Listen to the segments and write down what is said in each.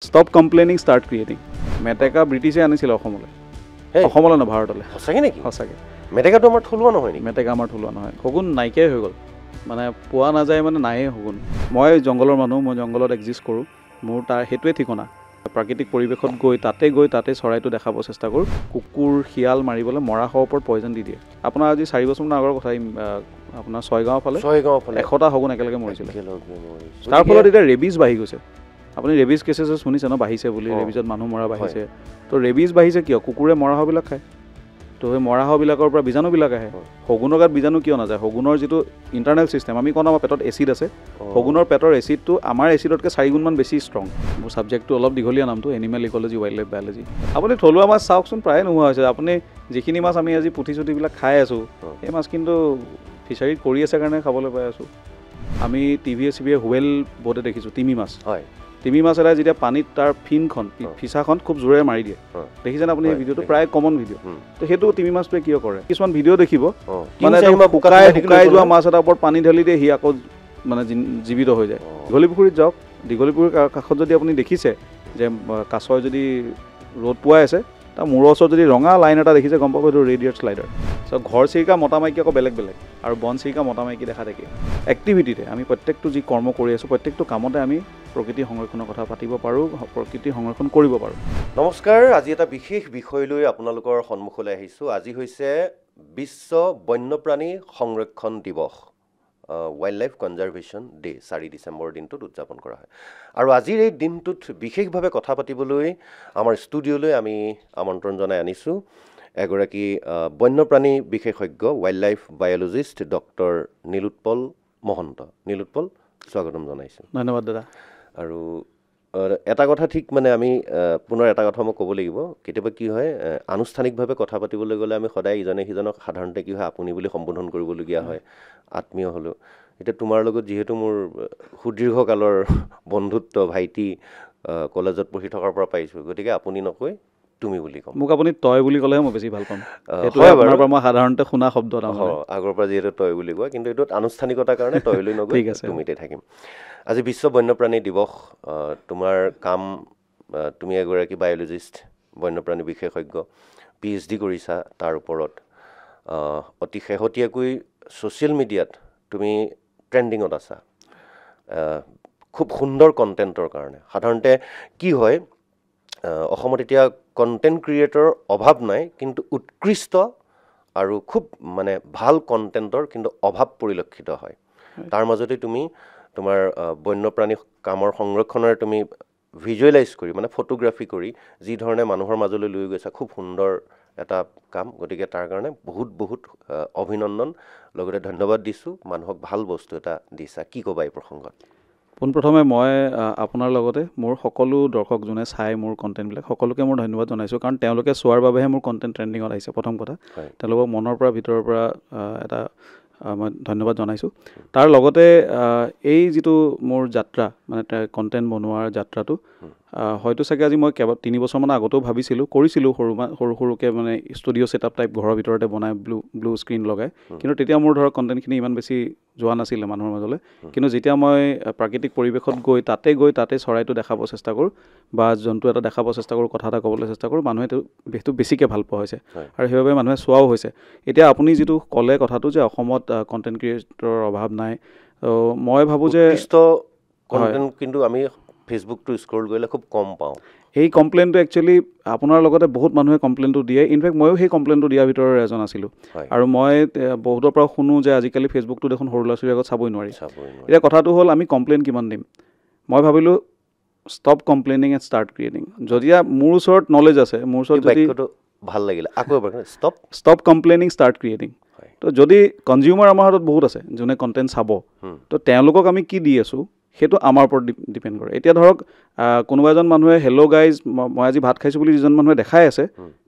Stop complaining, start creating. মেটেকা ব্ৰিটিছে আনিছিল অসমলৈ। অসমলৈ ন ভাৰতলৈ। সঁচাকে নেকি? সঁচাকে। মেটেকাটো আমাৰ থলুৱা নহয় নেকি? মেটেকা আমাৰ থলুৱা নহয়। শগুন নাইকিয়াই হৈ গ'ল। মানে পোৱা নাযায় মানে নাইয়ে শগুন। মই জংগলৰ মানুহ, মই জংগলত এক্সিষ্ট কৰোঁ। মোৰ তাৰ সেইটোৱে ঠিকনা। প্ৰাকৃতিক পৰিৱেশত গৈ তাতে চৰাইটো দেখাব চেষ্টা কৰোঁ। কুকুৰ শিয়াল মাৰিবলৈ মৰাশৰ ওপৰত পয়জন দি দিয়ে। আপোনাৰ আজি 4 বছৰমান আগৰ কথা আপোনাৰ ছয়গাঁও ফালে 100টা শগুন একেলগে মৰিছিলে। তাৰ ফলত এতিয়া ৰেবিজ বাঢ়ি গৈছে। আপুনি ৰেবিজ কেছেছ শুনিছে ন বাঢ়িছে বুলি ৰেবিজত মানুহ মৰা বাঢ়িছে তো ৰেবিজ বাঢ়িছে কিয় কুকুৰে মৰাহবিলাক খায় তো সেই মৰাহবিলাকৰ পৰা বীজাণুবিলাক আহে শগুনৰ গাত বীজাণু কিয় নাযায় শগুনৰ যিটো ইণ্টাৰনেল ছিষ্টেম আমি কওঁ আমাৰ পেটত এচিড আছে শগুনৰ পেটৰ এচিডটো আমাৰ এচিডতকৈ 4 গুণমান বেছি ষ্ট্ৰং মোৰ ছাবজেক্টটো অলপ দীঘলীয়া নামটো animal ecology wild life biology আপুনি থলুৱা মাছ চাওকচোন প্ৰায়ে নোহোৱা হৈছে আপুনি যিখিনি মাছ আমি আজি পুঠি চুঠিবিলাক খাই আছোঁ সেই মাছ কিন্তু ফিচাৰীত কৰি আছে কাৰণে খাবলৈ পাই আছোঁ আমি টিভিয়ে হুৱেল বহুতে দেখিছোঁ তিমি মাছ হয় তিমি মাছ এটাই যেতিয়া পানীত তাৰ ফিনখন ফিচাখন খুব জোৰেৰে মাৰি দিয়ে দেখিছেনে আপুনি এই ভিডিঅ'টো প্ৰায় কমন ভিডিঅ' তো সেইটো তিমি মাছটোৱে কিয় কৰে কিছুমান ভিডিঅ' দেখিব মানে শুকাই যোৱা মাছ এটাৰ ওপৰত পানী ঢালি দিয়ে সি আকৌ মানে জীৱিত হৈ যায় দীঘলী পুখুৰীত যাওক দীঘলী পুখুৰীৰ কাষত যদি আপুনি দেখিছে যে কাছই যদি ৰ'দ পোৱাই আছে তাৰ মূৰৰ ওচৰত যদি ৰঙা লাইন এটা দেখিছে গম পাব সেইটো ৰেডিয়েট স্লাইডাৰ চ' ঘৰ চিৰিকা মতা মাইকী আকৌ বেলেগ আৰু বন চিৰিকা মতা মাইকী দেখা থাকে এক্টিভিটিতে আমি প্ৰত্যেকটো যি কৰ্ম কৰি আছোঁ প্ৰত্যেকটো কামতে আমি প্ৰকৃতি সংৰক্ষণৰ কথা পাতিব পাৰোঁ প্ৰকৃতি সংৰক্ষণ কৰিব পাৰোঁ নমস্কাৰ আজি এটা বিশেষ বিষয় লৈ আপোনালোকৰ সন্মুখলৈ আহিছোঁ আজি হৈছে বিশ্ব বন্যপ্ৰাণী সংৰক্ষণ দিৱস wild life conservation day 4 December দিনটোত উদযাপন কৰা হয় আৰু আজিৰ এই দিনটোত বিশেষভাৱে কথা পাতিবলৈ আমাৰ ষ্টুডিঅ'লৈ আমি আমন্ত্ৰণ জনাই আনিছোঁ এগৰাকী বন্যপ্ৰাণী বিশেষজ্ঞ wild life biologist doctor Nilotpal Mahanta Nilotpal স্বাগতম জনাইছোঁ ধন্যবাদ দাদা আৰু এটা কথা ঠিক মানে আমি পুনৰ এটা কথা মই ক'ব লাগিব কেতিয়াবা কি হয় আনুষ্ঠানিকভাৱে কথা পাতিবলৈ গ'লে আমি সদায় ইজনে সিজনক সাধাৰণতে কি হয় আপুনি বুলি সম্বোধন কৰিবলগীয়া হয় আত্মীয় হ'লেও এতিয়া তোমাৰ লগত যিহেতু মোৰ সুদীৰ্ঘকালৰ বন্ধুত্ব ভাইটি কলেজত পঢ়ি থকাৰ পৰা পাইছোঁ গতিকে আপুনি নকৈ তুমি বুলি ক'ম মোক আপুনি তই বুলি ক'লেহে মই বেছি ভাল পাম সেইটো আপোনাৰ পৰা মই সাধাৰণতে শুনা শব্দ এটা আগৰ পৰা যিহেতু তই বুলি কোৱা কিন্তু এইটোত আনুষ্ঠানিকতাৰ কাৰণে তই লৈ নগৈ তুমিতে থাকিম আজি বিশ্ব বন্যপ্ৰাণী দিৱস তোমাৰ কাম তুমি এগৰাকী বায়'লজিষ্ট বন্যপ্ৰাণী বিশেষজ্ঞ PhD কৰিছা তাৰ ওপৰত অতি শেহতীয়াকৈ ছ'চিয়েল মিডিয়াত তুমি ট্ৰেণ্ডিঙত আছা খুব সুন্দৰ কণ্টেণ্টৰ কাৰণে সাধাৰণতে কি হয় অসমত এতিয়া কণ্টেণ্ট ক্ৰিয়েটৰ অভাৱ নাই কিন্তু উৎকৃষ্ট আৰু খুব মানে ভাল কণ্টেণ্টৰ কিন্তু অভাৱ পৰিলক্ষিত হয় তাৰ মাজতে তুমি তোমাৰ বন্যপ্ৰাণী কামৰ সংৰক্ষণৰ তুমি ভিজুৱেলাইজ কৰি মানে ফটোগ্ৰাফি কৰি যি ধৰণে মানুহৰ মাজলৈ লৈ গৈছা খুব সুন্দৰ এটা কাম গতিকে তাৰ কাৰণে বহুত অভিনন্দন লগতে ধন্যবাদ দিছোঁ মানুহক ভাল বস্তু এটা দিছা কি ক'বা এই প্ৰসংগত পোনপ্ৰথমে মই আপোনাৰ লগতে মোৰ সকলো দৰ্শক যোনে চাই মোৰ কণ্টেণ্টবিলাক সকলোকে মই ধন্যবাদ জনাইছোঁ কাৰণ তেওঁলোকে চোৱাৰ বাবেহে মোৰ কণ্টেণ্ট ট্ৰেণ্ডিঙত আহিছে প্ৰথম কথা তেওঁলোকক মনৰ পৰা ভিতৰৰ পৰা এটা মই ধন্যবাদ জনাইছোঁ তাৰ লগতে এই যিটো মোৰ যাত্ৰা মানে কণ্টেণ্ট বনোৱাৰ যাত্ৰাটো হয়তো চাগে আজি মই 3 বছৰমান আগতেও ভাবিছিলোঁ কৰিছিলোঁ সৰুকৈ মানে ষ্টুডিঅ' ছেটআপ টাইপ ঘৰৰ ভিতৰতে বনাই ব্লু স্ক্ৰীণ লগাই কিন্তু তেতিয়া মোৰ ধৰক কণ্টেণ্টখিনি ইমান বেছি যোৱা নাছিলে মানুহৰ মাজলৈ কিন্তু যেতিয়া মই প্ৰাকৃতিক পৰিৱেশত গৈ তাতে চৰাইটো দেখাব চেষ্টা কৰোঁ বা জন্তু এটা দেখাব চেষ্টা কৰোঁ কথা এটা ক'বলৈ চেষ্টা কৰোঁ মানুহে সেইটো বেছিকৈ ভাল পোৱা হৈছে আৰু সেইবাবে মানুহে চোৱাও হৈছে এতিয়া আপুনি যিটো ক'লে কথাটো যে অসমত কণ্টেণ্ট ক্ৰিয়েটৰৰ অভাৱ নাই মই ভাবোঁ যে কণ্টেণ্ট কিন্তু আমি ফেচবুকটো স্ক্ৰল কৰিলে খুব কম পাওঁ এই কমপ্লেইনটো একচুৱেলি আপোনাৰ লগতে বহুত মানুহে কমপ্লেইনটো দিয়ে ইনফেক্ট ময়ো সেই কমপ্লেইনটো দিয়াৰ ভিতৰৰ এজন আছিলোঁ আৰু মই বহুতৰ পৰা শুনো যে আজিকালি ফেচবুকটো দেখোন সৰু ল'ৰা ছোৱালীৰ আগত চাবই নোৱাৰি এতিয়া কথাটো হ'ল আমি কমপ্লেইন কিমান দিম মই ভাবিলোঁ stop complaining and start creating যদি মোৰ ওচৰত নলেজ আছে মোৰ ওচৰত যদি ভাল লাগিলে আকৌ এবাৰ ষ্টপ কমপ্লেইনিং ষ্টাৰ্ট ক্ৰিয়েটিং তো যদি কনজিউমাৰ আমাৰ হাতত বহুত আছে যোনে কণ্টেণ্ট চাব তো তেওঁলোকক আমি কি দি আছোঁ সেইটো আমাৰ ওপৰত ডিপেণ্ড কৰে এতিয়া ধৰক কোনোবা এজন মানুহে হেল্ল' গাইজ মই আজি ভাত খাইছোঁ বুলি যিজন মানুহে দেখাই আছে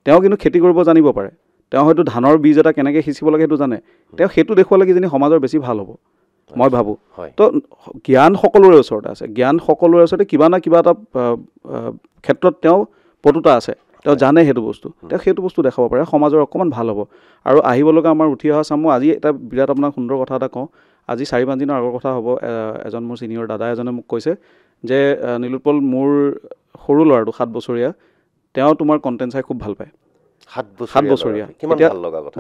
তেওঁ কিন্তু খেতি কৰিব জানিব পাৰে তেওঁ হয়তো ধানৰ বীজ এটা কেনেকৈ সিঁচিব লাগে সেইটো জানে তেওঁ সেইটো দেখুৱালে কিজানি সমাজৰ বেছি ভাল হ'ব মই ভাবোঁ তো জ্ঞান সকলোৰে ওচৰতে আছে জ্ঞান সকলোৰে ওচৰতে কিবা না কিবা এটা ক্ষেত্ৰত তেওঁ পটুতা আছে তেওঁ জানে সেইটো বস্তু তেওঁ সেইটো বস্তু দেখাব পাৰে সমাজৰ অকণমান ভাল হ'ব আৰু আহিব লগা আমাৰ উঠি অহা চাম মই আজি এটা বিৰাট আপোনাক সুন্দৰ কথা এটা কওঁ আজি 4-5 দিনৰ আগৰ কথা হ'ব এজন মোৰ ছিনিয়ৰ দাদা এজনে মোক কৈছে যে নীলোৎপল মোৰ সৰু ল'ৰাটো 7 বছৰীয়া তেওঁ তোমাৰ কণ্টেণ্ট চাই খুব ভাল পায় 7 বছৰীয়া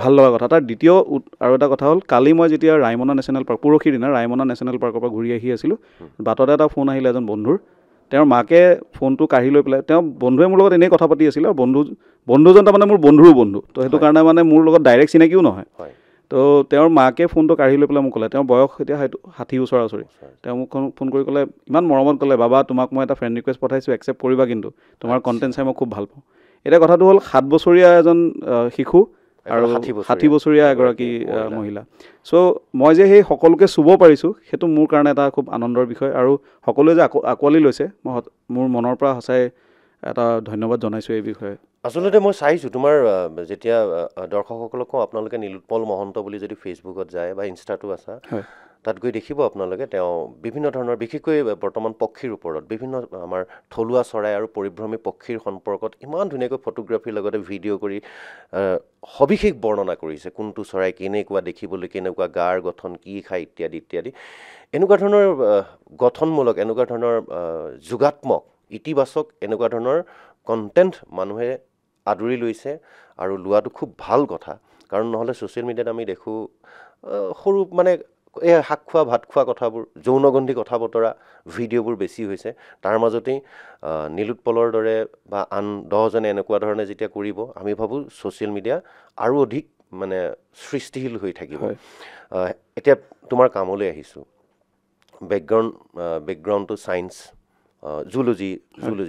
ভাল লগা কথা তাৰ দ্বিতীয় আৰু এটা কথা হ'ল কালি মই যেতিয়া ৰায়মনা নেশ্যনেল পাৰ্ক পৰহিৰ দিনা ৰায়মনা নেশ্যনেল পাৰ্কৰ পৰা ঘূৰি আহি আছিলোঁ বাটতে এটা ফোন আহিলে এজন বন্ধুৰ তেওঁৰ মাকে ফোনটো কাঢ়ি লৈ পেলাই তেওঁ বন্ধুৱে মোৰ লগত এনেই কথা পাতি আছিলে আৰু বন্ধুজন তাৰমানে মোৰ বন্ধুৰো বন্ধু তো সেইটো কাৰণে মানে মোৰ লগত ডাইৰেক্ট চিনাকিও নহয় তো তেওঁৰ মাকে ফোনটো কাঢ়ি লৈ পেলাই মোক ক'লে তেওঁৰ বয়স এতিয়া হয়তো 60 ওচৰা ওচৰি তেওঁ মোক ফোন কৰি ক'লে ইমান মৰমত ক'লে বাবা তোমাক মই এটা ফ্ৰেণ্ড ৰিকুৱেষ্ট পঠাইছোঁ একচেপ্ট কৰিবা কিন্তু তোমাৰ কণ্টেণ্ট চাই মই খুব ভাল পাওঁ এতিয়া কথাটো হ'ল 7 বছৰীয়া এজন শিশু আৰু 60 বছৰীয়া এগৰাকী মহিলা চ' মই যে সেই সকলোকে চুব পাৰিছোঁ সেইটো মোৰ কাৰণে এটা খুব আনন্দৰ বিষয় আৰু সকলোৱে যে আঁকোৱালি লৈছে মই মোৰ মনৰ পৰা সঁচাই এটা ধন্যবাদ জনাইছোঁ এই বিষয়ে আচলতে মই চাইছোঁ তোমাৰ যেতিয়া দৰ্শকসকলকো আপোনালোকে নীলোৎপল মহন্ত বুলি যদি ফেচবুকত যায় বা ইনষ্টাটো আছা তাত গৈ দেখিব আপোনালোকে তেওঁ বিভিন্ন ধৰণৰ বিশেষকৈ বৰ্তমান পক্ষীৰ ওপৰত বিভিন্ন আমাৰ থলুৱা চৰাই আৰু পৰিভ্ৰমী পক্ষীৰ সম্পৰ্কত ইমান ধুনীয়াকৈ ফটোগ্ৰাফীৰ লগতে ভিডিঅ' কৰি সবিশেষ বৰ্ণনা কৰিছে কোনটো চৰাই কেনেকুৱা দেখিবলৈ কেনেকুৱা গাৰ গঠন কি খায় ইত্যাদি ইত্যাদি এনেকুৱা ধৰণৰ গঠনমূলক এনেকুৱা ধৰণৰ যোগাত্মক ইতিবাচক এনেকুৱা ধৰণৰ কণ্টেণ্ট মানুহে আদৰি লৈছে আৰু লোৱাটো খুব ভাল কথা কাৰণ নহ'লে ছ'চিয়েল মিডিয়াত আমি দেখোঁ সৰু মানে এই শাক খোৱা ভাত খোৱা কথাবোৰ যৌনগন্ধি কথা বতৰা ভিডিঅ'বোৰ বেছি হৈছে তাৰ মাজতেই নীলোৎপলৰ দৰে বা আন 10জনে এনেকুৱা ধৰণে যেতিয়া কৰিব আমি ভাবোঁ ছ'চিয়েল মিডিয়া আৰু অধিক মানে সৃষ্টিশীল হৈ থাকিব এতিয়া তোমাৰ কামলৈ আহিছোঁ বেকগ্ৰাউণ্ডটো ছায়েন্স জুলজি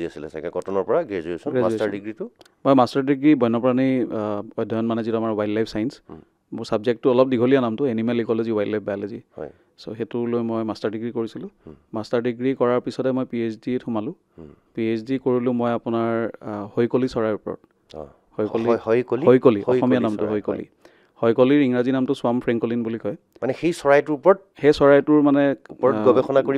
আছিলে চাগে কটনৰ পৰা গ্ৰেজুৱেশ্যন মাষ্টাৰ ডিগ্ৰীটো মই মাষ্টাৰ ডিগ্ৰী বন্যপ্ৰাণী অধ্যয়ন মানে যিটো আমাৰ ৱাইল্ড লাইফ ছায়েন্স মোৰ ছাবজেক্টটো অলপ দীঘলীয়া নামটো animal ecology wild life biology হয় চ' সেইটো লৈ মই মাষ্টাৰ ডিগ্ৰী কৰিছিলোঁ মাষ্টাৰ ডিগ্ৰী কৰাৰ পিছতে মই PhDত সোমালোঁ PhD কৰিলোঁ মই আপোনাৰ হৈকলি চৰাইৰ ওপৰত হৈকলি অসমীয়া নামটো হৈকলিৰ ইংৰাজী নামটো স্বাম ফ্ৰেংকলিন বুলি কয় মানে সেই চৰাইটোৰ মানে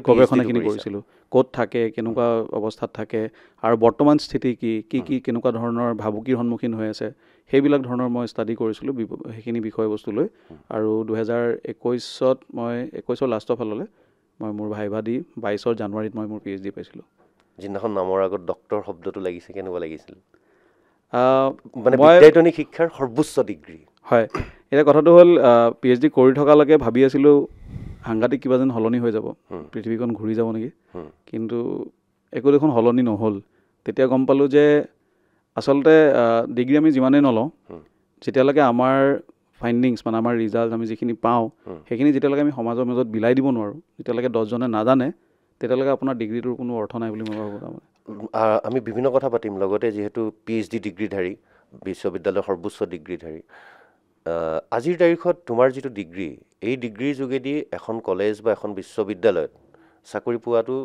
গৱেষণাখিনি কৰিছিলোঁ ক'ত থাকে কেনেকুৱা অৱস্থাত থাকে আৰু বৰ্তমান স্থিতি কি কেনেকুৱা ধৰণৰ ভাবুকিৰ সন্মুখীন হৈ আছে সেইবিলাক ধৰণৰ মই ষ্টাডি কৰিছিলোঁ সেইখিনি বিষয়বস্তু লৈ আৰু 2021ত মই 21ৰ লাষ্টৰ ফাললৈ মই মোৰ ভাইভা দি 22 জানুৱাৰীত মই মোৰ PhD পাইছিলোঁ যিদিনাখন নামৰ আগত ডক্টৰ শব্দটো লাগিছে কেনেকুৱা লাগিছিল মানে বিদ্যায়তনিক শিক্ষাৰ সৰ্বোচ্চ ডিগ্ৰী হয় এতিয়া কথাটো হ'ল PhD কৰি থকালৈকে ভাবি আছিলোঁ সাংঘাতিক কিবা যেন সলনি হৈ যাব পৃথিৱীখন ঘূৰি যাব নেকি কিন্তু একো দেখোন সলনি নহ'ল তেতিয়া গম পালোঁ যে আচলতে ডিগ্ৰী আমি যিমানেই নলওঁ যেতিয়ালৈকে আমাৰ ফাইণ্ডিংছ মানে আমাৰ ৰিজাল্ট আমি যিখিনি পাওঁ সেইখিনি যেতিয়ালৈকে আমি সমাজৰ মাজত বিলাই দিব নোৱাৰোঁ যেতিয়ালৈকে 10জনে নাজানে তেতিয়ালৈকে আপোনাৰ ডিগ্ৰীটোৰ কোনো অৰ্থ নাই বুলি মই ভাবোঁ তাৰমানে আমি বিভিন্ন কথা পাতিম লগতে যিহেতু PhD ডিগ্ৰীধাৰী বিশ্ববিদ্যালয়ৰ সৰ্বোচ্চ ডিগ্ৰীধাৰী আজিৰ তাৰিখত তোমাৰ যিটো ডিগ্ৰী এই ডিগ্ৰীৰ যোগেদি এখন কলেজ বা এখন বিশ্ববিদ্যালয়ত চাকৰি পোৱাটো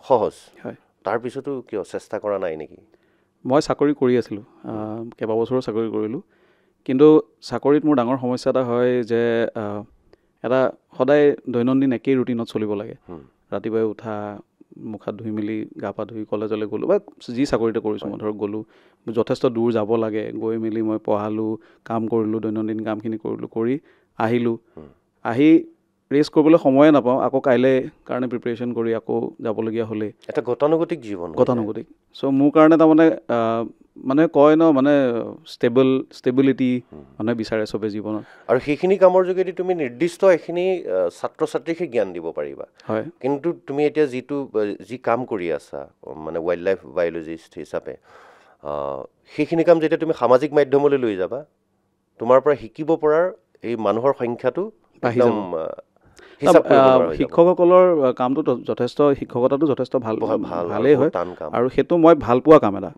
সহজ হয় তাৰপিছতো কিয় চেষ্টা কৰা নাই নেকি মই চাকৰি কৰি আছিলোঁ কেইবাবছৰো চাকৰি কৰিলোঁ কিন্তু চাকৰিত মোৰ ডাঙৰ সমস্যা এটা হয় যে এটা সদায় দৈনন্দিন একেই ৰুটিনত চলিব লাগে ৰাতিপুৱাই উঠা মুখ হাত ধুই মেলি গা পা ধুই কলেজলৈ গ'লোঁ বা যি চাকৰিতে কৰিছোঁ মই ধৰক গ'লোঁ যথেষ্ট দূৰ যাব লাগে গৈ মেলি মই পঢ়ালোঁ কাম কৰিলোঁ দৈনন্দিন কামখিনি কৰিলোঁ কৰি আহিলোঁ আহি ৰেষ্ট কৰিবলৈ সময়ে নাপাওঁ আকৌ কাইলৈ কাৰণে প্ৰিপেৰেশ্যন কৰি আকৌ যাবলগীয়া হ'লেই এটা গতানুগতিক জীৱন গতানুগতিক চ' মোৰ কাৰণে তাৰমানে মানে কয় ন মানে ষ্টেবিলিটি মানুহে বিচাৰে চবে জীৱনত আৰু সেইখিনি কামৰ যোগেদি তুমি নিৰ্দিষ্ট এখিনি ছাত্ৰ ছাত্ৰীকহে জ্ঞান দিব পাৰিবা হয় কিন্তু তুমি এতিয়া যি কাম কৰি আছা মানে ৱাইল্ড লাইফ বায়'লজিষ্ট হিচাপে সেইখিনি কাম যেতিয়া তুমি সামাজিক মাধ্যমলৈ লৈ যাবা তোমাৰ পৰা শিকিব পৰাৰ এই মানুহৰ সংখ্যাটো একদম শিক্ষকসকলৰ কামটো শিক্ষকতাটো যথেষ্ট ভালেই হয় আৰু সেইটো মই ভাল পোৱা কাম এটা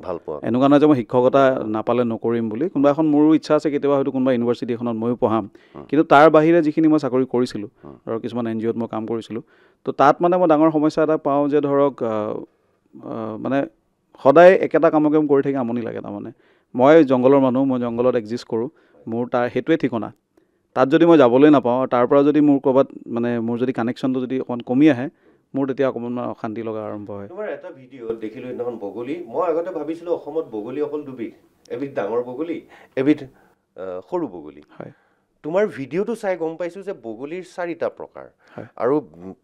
এনেকুৱা নহয় যে মই শিক্ষকতা নাপালে নকৰিম বুলি কোনোবা এখন মোৰো ইচ্ছা আছে কেতিয়াবা হয়তো কোনোবা ইউনিভাৰ্চিটি এখনত ময়ো পঢ়াম কিন্তু তাৰ বাহিৰে যিখিনি মই চাকৰি কৰিছিলোঁ ধৰক কিছুমান NGOত মই কাম কৰিছিলোঁ তো তাত মানে মই ডাঙৰ সমস্যা এটা পাওঁ যে ধৰক মানে সদায় একেটা কামকে কৰি থাকি আমনি লাগে তাৰমানে মই জংঘলৰ মানুহ মই জংঘলত এক্সিষ্ট কৰোঁ মোৰ সেইটোৱে ঠিকনা তাত যদি মই যাবলৈ নাপাওঁ আৰু তাৰ পৰা যদি মোৰ ক'ৰবাত মানে মোৰ যদি কানেকশ্যনটো যদি অকণমান কমি আহে মোৰ তেতিয়া অকণমান অশান্তি লগা আৰম্ভ হয় তোমাৰ এটা ভিডিঅ'ত দেখিলোঁ সেইদিনাখন বগলী মই আগতে ভাবিছিলোঁ অসমত বগলী অকল দুবিধ এবিধ ডাঙৰ বগলী এবিধ সৰু বগলী হয় তোমাৰ ভিডিঅ'টো চাই গম পাইছোঁ যে বগলীৰ 4টা প্ৰকাৰ আৰু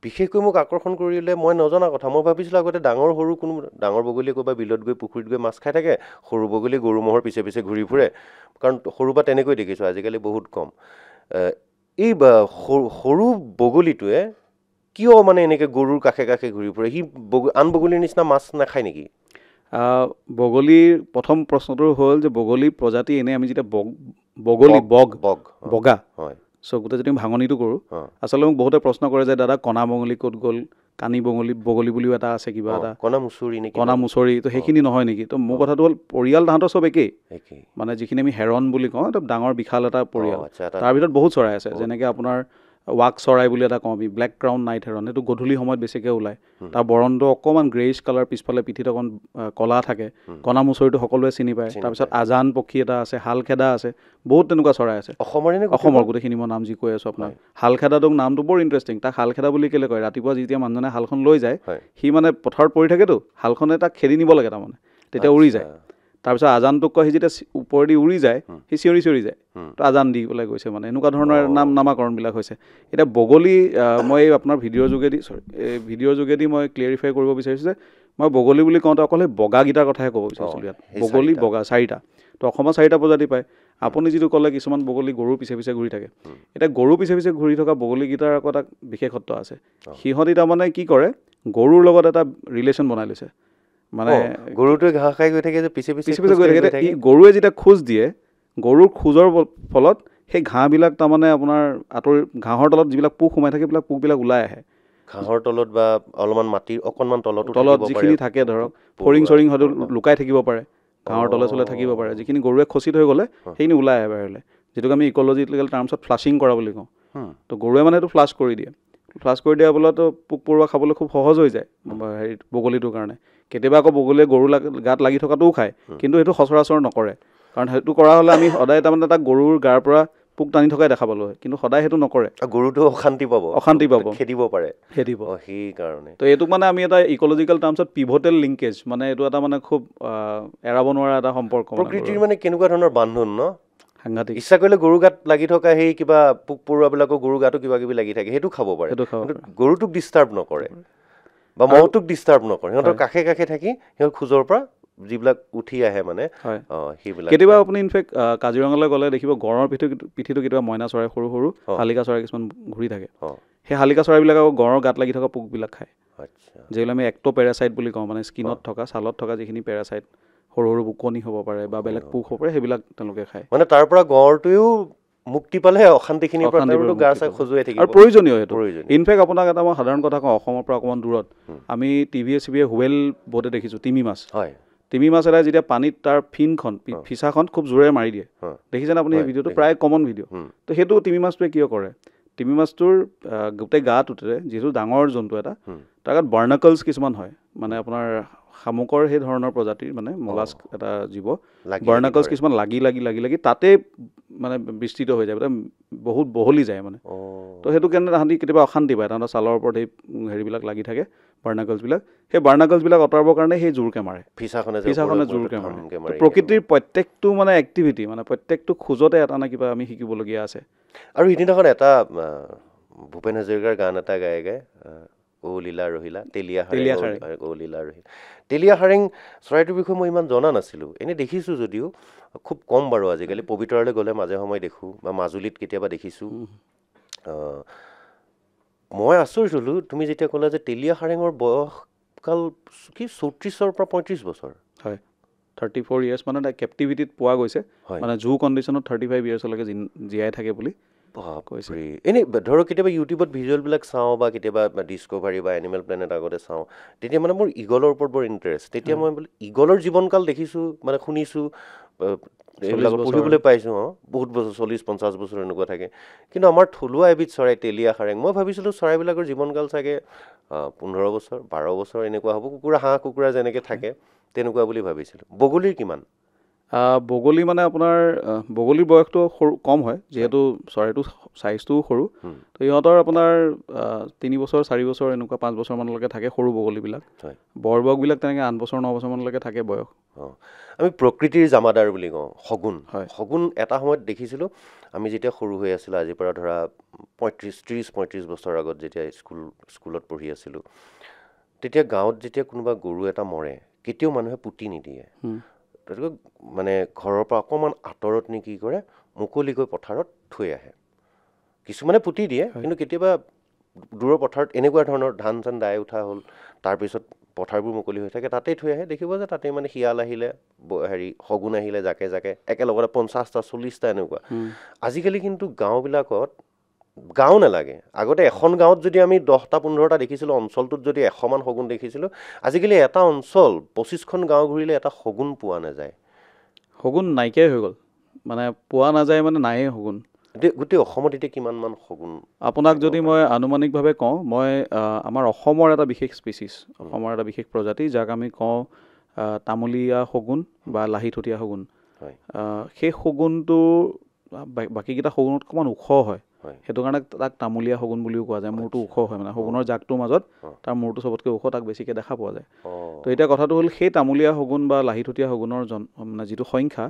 বিশেষকৈ মোক আকৰ্ষণ কৰিলে মই নজনা কথা মই ভাবিছিলোঁ আগতে ডাঙৰ সৰু কোনো ডাঙৰ বগলীয়ে ক'ৰবাত বিলত গৈ পুখুৰীত গৈ মাছ খাই থাকে সৰু বগলী গৰু ম'হৰ পিছে পিছে ঘূৰি ফুৰে কাৰণ সৰু পৰা তেনেকৈ দেখিছোঁ আজিকালি বহুত কম এই সৰু বগলীটোৱে কিয় মানে এনেকৈ গৰুৰ কাষে কাষে ঘূৰি ফুৰে সি আন বগলীৰ নিচিনা মাছ নাখায় নেকি বগলীৰ প্ৰথম প্ৰশ্নটো হ'ল যে বগলী প্ৰজাতি এনেই আমি যেতিয়া বগলী বগা হয় চ' গোটেই যদি ভাঙনিটো কৰোঁ আচলতে মোক বহুতে প্ৰশ্ন কৰে যে দাদা কণা বগলী ক'ত গ'ল কানি বগলী বুলিও এটা আছে কিবা এটা কণা মুচৰি তো সেইখিনি নহয় নেকি তো মোৰ কথাটো হ'ল পৰিয়াল তাহাঁতৰ চব একেই মানে যিখিনি আমি হেৰন বুলি কওঁ এটা ডাঙৰ বিশাল এটা পৰিয়াল তাৰ ভিতৰত বহুত চৰাই আছে যেনেকৈ আপোনাৰ ৱাক চৰাই বুলি এটা কওঁ আমি ব্লেক ক্ৰাউন নাইট হেৰন সেইটো গধূলি সময়ত বেছিকৈ ওলায় তাৰ বৰণটো অকণমান গ্ৰেইছ কালাৰ পিছফালে পিঠিত অকণ কলা থাকে কণা মুচৰিটো সকলোৱে চিনি পায় তাৰপিছত আজান পক্ষী এটা আছে শালখেদা আছে বহুত তেনেকুৱা চৰাই আছে অসমৰ গোটেইখিনি মই নাম যি কৈ আছোঁ আপোনাক শালখেদাটোক নামটো বৰ ইণ্টাৰেষ্টিং তাক শালখেদা বুলি কেলৈ কয় ৰাতিপুৱা যেতিয়া মানুহজনে শালখন লৈ যায় সি মানে পথাৰত পৰি থাকেতো শালখনে তাক খেদি নিব লাগে তাৰমানে তেতিয়া উৰি যায় তাৰপিছত আজানটোক কয় সি যেতিয়া ওপৰেদি উৰি যায় সি চিঞৰি যায় তো আজান দি পেলাই গৈছে মানে এনেকুৱা ধৰণৰ নামাকৰণবিলাক হৈছে এতিয়া বগলী মই আপোনাৰ ভিডিঅ'ৰ যোগেদি মই ক্লিয়াৰিফাই কৰিব বিচাৰিছোঁ যে মই বগলী বুলি কওঁতে অকল সেই বগাকেইটাৰ কথাহে ক'ব বিচাৰিছিলোঁ ইয়াত বগলী বগা 4টা তো অসমত 4টা প্ৰজাতি পায় আপুনি যিটো ক'লে কিছুমান বগলী গৰুৰ পিছে পিছে ঘূৰি থাকে এতিয়া গৰুৰ পিছে পিছে ঘূৰি থকা বগলীকেইটাৰ আকৌ এটা বিশেষত্ব আছে সিহঁতি তাৰমানে কি কৰে গৰুৰ লগত এটা ৰিলেশ্যন বনাই লৈছে মানে গৰুটোৱে ঘাঁহ খাই গৈ থাকে যে পিছে পিছে গৈ থাকে গৰুৱে যেতিয়া খোজ দিয়ে গৰুৰ খোজৰ ফলত সেই ঘাঁহবিলাক তাৰমানে আপোনাৰ ঘাঁহৰ তলত যিবিলাক পোক সোমাই থাকে সেইবিলাক পোকবিলাক ওলাই আহে ঘাঁহৰ তলত বা অলপমান মাটিৰ অকণমান তলত যিখিনি থাকে ধৰক ফৰিং চৰিং হয়তো লুকাই থাকিব পাৰে ঘাঁহৰ তলে চলে থাকিব পাৰে যিখিনি গৰুৱে খচি থৈ গ'লে সেইখিনি ওলাই আহে বাহিৰলৈ যিটোক আমি ইক'লজিকেল টাৰ্মছত ফ্লাছিং কৰা বুলি কওঁ তো গৰুৱে মানে এইটো ফ্লাছ কৰি দিয়ে দিয়াৰ ফলতো পোক পৰুৱা খাবলৈ খুব সহজ হৈ যায় হেৰি বগলীটোৰ কাৰণে কেতিয়াবা আকৌ বগলীয়ে গৰু গাত লাগি থকাটোও খায় কিন্তু সেইটো সচৰাচৰ নকৰে কাৰণ সেইটো কৰা হ'লে আমি সদায় তাৰমানে তাক গৰুৰ গাৰ পৰা পোক টানি থকাই দেখা পালোঁ হয় কিন্তু সদায় সেইটো নকৰে গৰুটো অশান্তি পাব খেদিব পাৰে সেইকাৰণে তো এইটোক মানে আমি এটা ইক'লজিকেল টাৰ্মছত পিভটেল লিংকেজ মানে এইটো এটা মানে খুব এৰাব নোৱাৰা এটা সম্পৰ্ক প্ৰকৃতিৰ মানে কেনেকুৱা ধৰণৰ বান্ধোন ন সাংঘাতিক ইচ্ছা কৰিলে গৰু গাত লাগি থকা সেই কিবা পোক পৰুৱাবিলাকৰ গৰু গাতো কিবা কিবি লাগি থাকে সেইটো খাব পাৰে গৰুটোক ডিষ্টাৰ্ব নকৰে বা মহটোক ডিষ্টাৰ্ব নকৰে সিহঁতৰ কাষে কাষে থাকি সিহঁতৰ খোজৰ পৰা যিবিলাক উঠি আহে মানে সেইবিলাক কেতিয়াবা আপুনি ইনফেক্ট কাজিৰঙালৈ গ'লে দেখিব গড়ৰ পিঠিটো কেতিয়াবা মইনা চৰাই সৰু সৰু শালিকা চৰাই কিছুমান ঘূৰি থাকে সেই শালিকা চৰাইবিলাক আকৌ গড়ৰ গাত লাগি থকা পোকবিলাক খায় যিবিলাক আমি এক্টোপেৰাচাইট বুলি কওঁ মানে স্কিনত থকা ছালত থকা যিখিনি পেৰাচাইট সৰু সৰু কণী হ'ব পাৰে বা বেলেগ পোক হ'ব পাৰে সেইবিলাক তেওঁলোকে খায় মানে তাৰ পৰা গড়টোৱেও মুক্তি পালে অশান্তিখিনিৰ পৰা গা চা খজুৱাই থাকিব আৰু প্ৰয়োজনীয় সেইটো ইনফেক্ট আপোনাক এটা মই সাধাৰণ কথা কওঁ অসমৰ পৰা অকণমান দূৰত আমি টিভিয়ে হুৱেল বহুতে দেখিছোঁ তিমি মাছ এটাই যেতিয়া পানীত তাৰ ফিচাখন খুব জোৰেৰে মাৰি দিয়ে দেখিছেনে আপুনি সেই ভিডিঅ'টো প্ৰায় কমন ভিডিঅ' তো সেইটো তিমি মাছটোৱে কিয় কৰে তিমি মাছটোৰ গোটেই গাটোতে যিহেতু ডাঙৰ জন্তু এটা তাৰ গাত বাৰ্নাকলছ কিছুমান হয় মানে আপোনাৰ শামুকৰ সেই ধৰণৰ প্ৰজাতিৰ মানে মলাস্ক এটা জীৱ বাৰ্নাকলছ কিছুমান লাগি তাতে মানে বিস্তৃত হৈ যায় বহুত বহলি যায় মানে তো সেইটো কাৰণে তাহাঁতি কেতিয়াবা অশান্তি পায় তাহাঁতৰ ছালৰ ওপৰত সেই হেৰিবিলাক লাগি থাকে বাৰ্নাকলছবিলাক সেই বাৰ্নাকলছবিলাক আঁতৰাবৰ কাৰণে সেই জোৰকৈ মাৰে ফিচাখনে জোৰকৈ মাৰে প্ৰকৃতিৰ প্ৰত্যেকটো মানে এক্টিভিটি মানে প্ৰত্যেকটো খোজতে এটা না কিবা আমি শিকিবলগীয়া আছে আৰু সিদিনাখন এটা ভূপেন হাজৰিকাৰ গান এটা গায় ও লীলা ৰহিলা তেলীয়া হাৰেং চৰাইটোৰ বিষয়ে মই ইমান জনা নাছিলোঁ এনেই দেখিছোঁ যদিও খুব কম বাৰু আজিকালি পবিতৰালৈ গ'লে মাজে সময়ে দেখোঁ বা মাজুলীত কেতিয়াবা দেখিছোঁ মই আচৰিত হ'লোঁ তুমি যেতিয়া ক'লা যে তেলীয়া হাৰেঙৰ বয়সকাল কি 34 পৰা 35 বছৰ হয় 34 ইয়াৰ্ছ মানে তাই কেপটিভিটিত পোৱা গৈছে মানে জু কণ্ডিশ্যনত 35 ইয়াৰ্ছলৈকে জীয়াই থাকে বুলি কৈছে এনেই ধৰক কেতিয়াবা ইউটিউবত ভিজুৱেলবিলাক চাওঁ বা কেতিয়াবা ডিস্কভাৰী বা এনিমেল প্লেনেট আগতে চাওঁ তেতিয়া মানে মোৰ ঈগলৰ ওপৰত বৰ ইণ্টাৰেষ্ট তেতিয়া মই বোলে ঈগলৰ জীৱনকাল দেখিছোঁ মানে শুনিছোঁ এইবিলাকত পঢ়িবলৈ পাইছোঁ বহুত বছৰ 40-50 বছৰ এনেকুৱা থাকে কিন্তু আমাৰ থলুৱা এবিধ চৰাই তেলীয়া হাৰেং মই ভাবিছিলোঁ চৰাইবিলাকৰ জীৱনকাল চাগে 15 বছৰ 12 বছৰ এনেকুৱা হ'ব হাঁহ কুকুৰা যেনেকৈ থাকে তেনেকুৱা বুলি ভাবিছিলোঁ বগলীৰ কিমান বগলী মানে আপোনাৰ বগলীৰ বয়সটো সৰু কম হয় যিহেতু চৰাইটো চাইজটোও সৰু তো ইহঁতৰ আপোনাৰ 3 বছৰ 4 বছৰ এনেকুৱা 5 বছৰমানলৈকে থাকে সৰু বগলীবিলাক বৰবগবিলাক তেনেকৈ 8 বছৰ 9 বছৰমানলৈকে থাকে বয়স আমি প্ৰকৃতিৰ জামাদাৰ বুলি কওঁ শগুন শগুন এটা সময়ত দেখিছিলোঁ আমি যেতিয়া সৰু হৈ আছিলোঁ আজিৰ পৰা ধৰা ৩৫ বছৰ আগত যেতিয়া স্কুলত পঢ়ি আছিলোঁ তেতিয়া গাঁৱত যেতিয়া কোনোবা গৰু এটা মৰে কেতিয়াও মানুহে পুতি নিদিয়ে তেওঁলোকে মানে ঘৰৰ পৰা অকণমান আঁতৰত নি কি কৰে মুকলিকৈ পথাৰত থৈ আহে কিছুমানে পুতি দিয়ে কিন্তু কেতিয়াবা দূৰৰ পথাৰত এনেকুৱা ধৰণৰ ধান চান দাই উঠা হ'ল তাৰপিছত পথাৰবোৰ মুকলি হৈ থাকে তাতেই থৈ আহে দেখিব যে তাতেই মানে শিয়াল আহিলে শগুন আহিলে জাকে জাকে একেলগতে ৫০টা ৪০টা এনেকুৱা আজিকালি কিন্তু গাঁওবিলাকত গাঁও নালাগে আগতে এখন গাঁৱত যদি আমি ১০টা ১৫টা দেখিছিলোঁ অঞ্চলটোত যদি ১০০মান শগুন দেখিছিলোঁ আজিকালি এটা অঞ্চল ২৫খন গাঁও ঘূৰিলে এটা শগুন পোৱা নাযায় শগুন নাইকিয়াই হৈ গ'ল মানে পোৱা নাযায় মানে নায়েই শগুন গোটেই অসমত এতিয়া কিমানমান শগুন আপোনাক যদি মই আনুমানিকভাৱে কওঁ মই আমাৰ অসমৰ এটা বিশেষ স্পেচিছ অসমৰ এটা বিশেষ প্ৰজাতি যাক আমি কওঁ তামুলীয়া শগুন বা লাহিঠতীয়া শগুন সেই শগুনটো বাকীকেইটা শগুনত অকণমান ওখ হয় সেইটো কাৰণে তাক তামুলীয়া শগুন বুলিও কোৱা যায় মূৰটো ওখ হয় মানে শগুনৰ জাকটোৰ মাজত তাৰ মূৰটো চবতকৈ ওখ তাক বেছিকৈ দেখা পোৱা যায় তো এতিয়া কথাটো হ'ল সেই তামুলীয়া শগুন বা লাহিঠতীয়া শগুনৰ মানে যিটো সংখ্যা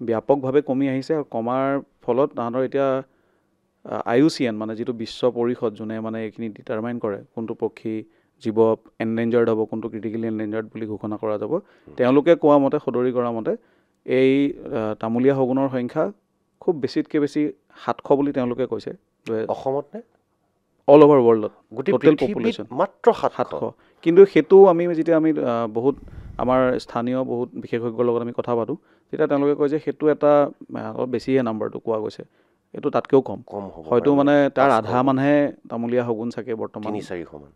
ব্যাপকভাৱে কমি আহিছে আৰু কমাৰ ফলত তাহাঁতৰ এতিয়া IUCN মানে যিটো বিশ্ব পৰিষদ যোনে মানে এইখিনি ডিটাৰমাইন কৰে কোনটো পক্ষী জীৱ এনডেঞ্জাৰ্ড হ'ব কোনটো ক্ৰিটিকেলি এনডেঞ্জাৰ্ড বুলি ঘোষণা কৰা যাব তেওঁলোকে কোৱা মতে সদৰি কৰা মতে এই তামুলীয়া শগুনৰ সংখ্যা খুব বেছিতকৈ বেছি ৭০০ বুলি তেওঁলোকে কৈছে অসমত নে অল অভাৰ ৱৰ্ল্ডত টোটেল পপুলেশ্যন মাত্ৰ ৭০০ কিন্তু সেইটো আমি যেতিয়া আমি বহুত আমাৰ স্থানীয় বহুত বিশেষজ্ঞৰ লগত আমি কথা পাতোঁ তেতিয়া তেওঁলোকে কয় যে সেইটো এটা অলপ বেছিহে নাম্বাৰটো কোৱা গৈছে এইটো তাতকৈও কম হয়তো মানে তাৰ আধা মানহে তামুলীয়া শগুন চাগে বৰ্তমান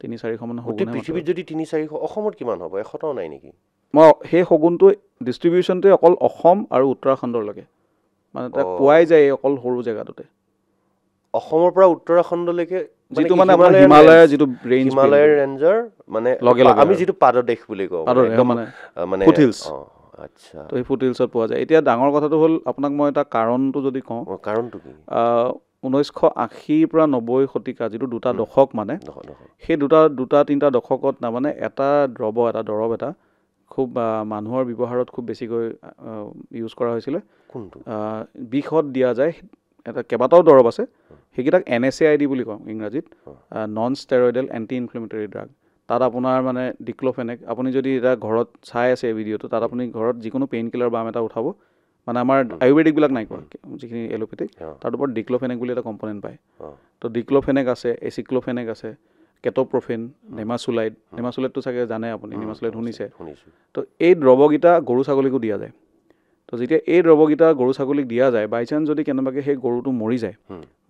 ৩-৪০০ মান শগুন পৃথিৱীত যদি ৩-৪০০ অসমত কিমান হ'ব ১০০টাও নাই নেকি মই সেই শগুনটো ডিষ্ট্ৰিবিউশ্যনটোৱে অকল অসম আৰু উত্তৰাখণ্ডলৈকে মানে তাক পোৱাই যায় অকল সৰু জেগাটোতে অসমৰ পৰা উত্তৰাখণ্ডলৈকে যিটো মানে আমাৰ হিমালয়ৰ যিটো ৰেঞ্জ হিমালয়ৰ ৰেঞ্জৰ মানে আমি যিটো পাদদেশ বুলি কওঁ মানে ফুটহিলছ আচ্ছা তো এই ফুটহিলছত পোৱা যায় এতিয়া ডাঙৰ কথাটো হ'ল আপোনাক মই এটা কাৰণটো যদি কওঁ কাৰণটো কি ১৯৮০ৰ পৰা ৯০ শতিকা যিটো দুটা দশক মানে সেই দুটা তিনিটা দশকত তাৰমানে এটা দৰৱ এটা খুব মানুহৰ ব্যৱহাৰত খুব বেছিকৈ ইউজ কৰা হৈছিলে বিষত দিয়া যায় এটা কেইবাটাও দৰৱ আছে সেইকেইটাক NSAID বুলি কওঁ ইংৰাজীত non steroidal anti inflammatory drug তাত আপোনাৰ মানে ডিক্ল'ফেনেক আপুনি যদি এটা ঘৰত চাই আছে ভিডিঅ'টো তাত আপুনি ঘৰত যিকোনো পেইন কিলাৰ বাম এটা উঠাব মানে আমাৰ আয়ুৰ্বেদিকবিলাক নাই কোৱা যিখিনি এলোপেথিক তাৰ ওপৰত ডিক্ল'ফেনেক বুলি এটা কম্পনেণ্ট পায় তো ডিক্ল'ফেনেক আছে এচিক্ল'ফেনেক আছে কেট'প্ৰফেন নেমাচুলাইডটো চাগে জানে আপুনি নেমাচুলাইড শুনিছে তো এই দ্ৰৱকেইটা গৰু ছাগলীকো দিয়া যায় তো যেতিয়া এই দ্ৰৱকেইটা গৰু ছাগলীক দিয়া যায় বাই চান্স যদি কেনেবাকৈ সেই গৰুটো মৰি যায়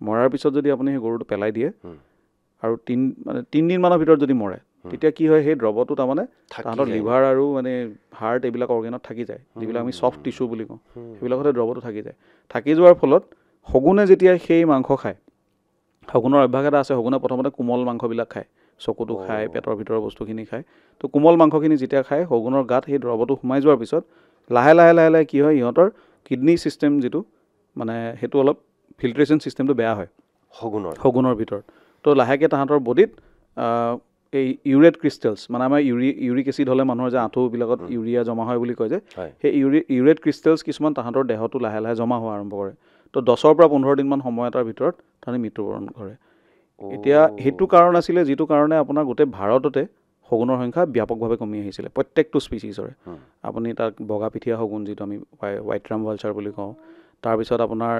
মৰাৰ পিছত যদি আপুনি সেই গৰুটো পেলাই দিয়ে আৰু ৩ দিনমানৰ ভিতৰত যদি মৰে তেতিয়া কি হয় সেই দ্ৰৱটো তাৰমানে তাহাঁতৰ লিভাৰ আৰু মানে হাৰ্ট এইবিলাক অৰ্গেনত থাকি যায় যিবিলাক আমি ছফ্ট টিচু বুলি কওঁ সেইবিলাকতে দ্ৰৱটো থাকি যায় থাকি যোৱাৰ ফলত শগুনে যেতিয়া সেই মাংস খায় শগুনৰ অভ্যাস এটা আছে শগুনে প্ৰথমতে কোমল মাংসবিলাক খায় চকুটো খায় পেটৰ ভিতৰৰ বস্তুখিনি খায় তো কোমল মাংসখিনি যেতিয়া খায় শগুনৰ গাত সেই দ্ৰৱটো সোমাই যোৱাৰ পিছত লাহে লাহে কি হয় ইহঁতৰ কিডনী ছিষ্টেম যিটো মানে সেইটো অলপ ফিল্ট্ৰেশ্যন ছিষ্টেমটো বেয়া হয় শগুনৰ ভিতৰত তো লাহেকৈ তাহাঁতৰ বডিত এই ইউৰেট ক্ৰিষ্টেলছ মানে আমাৰ ইউৰিক এচিড হ'লে মানুহৰ যে আঁঠুবিলাকত ইউৰিয়া জমা হয় বুলি কয় যে সেই ইউৰেট ক্ৰিষ্টেলছ কিছুমান তাহাঁতৰ দেহটো লাহে লাহে জমা হোৱা আৰম্ভ কৰে তো 10ৰ পৰা 15 দিনমান সময় এটাৰ ভিতৰত তাহাঁতে মৃত্যুবৰণ কৰে এতিয়া সেইটো কাৰণ আছিলে যিটো কাৰণে আপোনাৰ গোটেই ভাৰততে শগুনৰ সংখ্যা ব্যাপকভাৱে কমি আহিছিলে প্ৰত্যেকটো স্পিচিছৰে আপুনি তাক বগা পিঠিয়া শগুন যিটো আমি হোৱাইট ৰাম ভালচাৰ বুলি কওঁ তাৰপিছত আপোনাৰ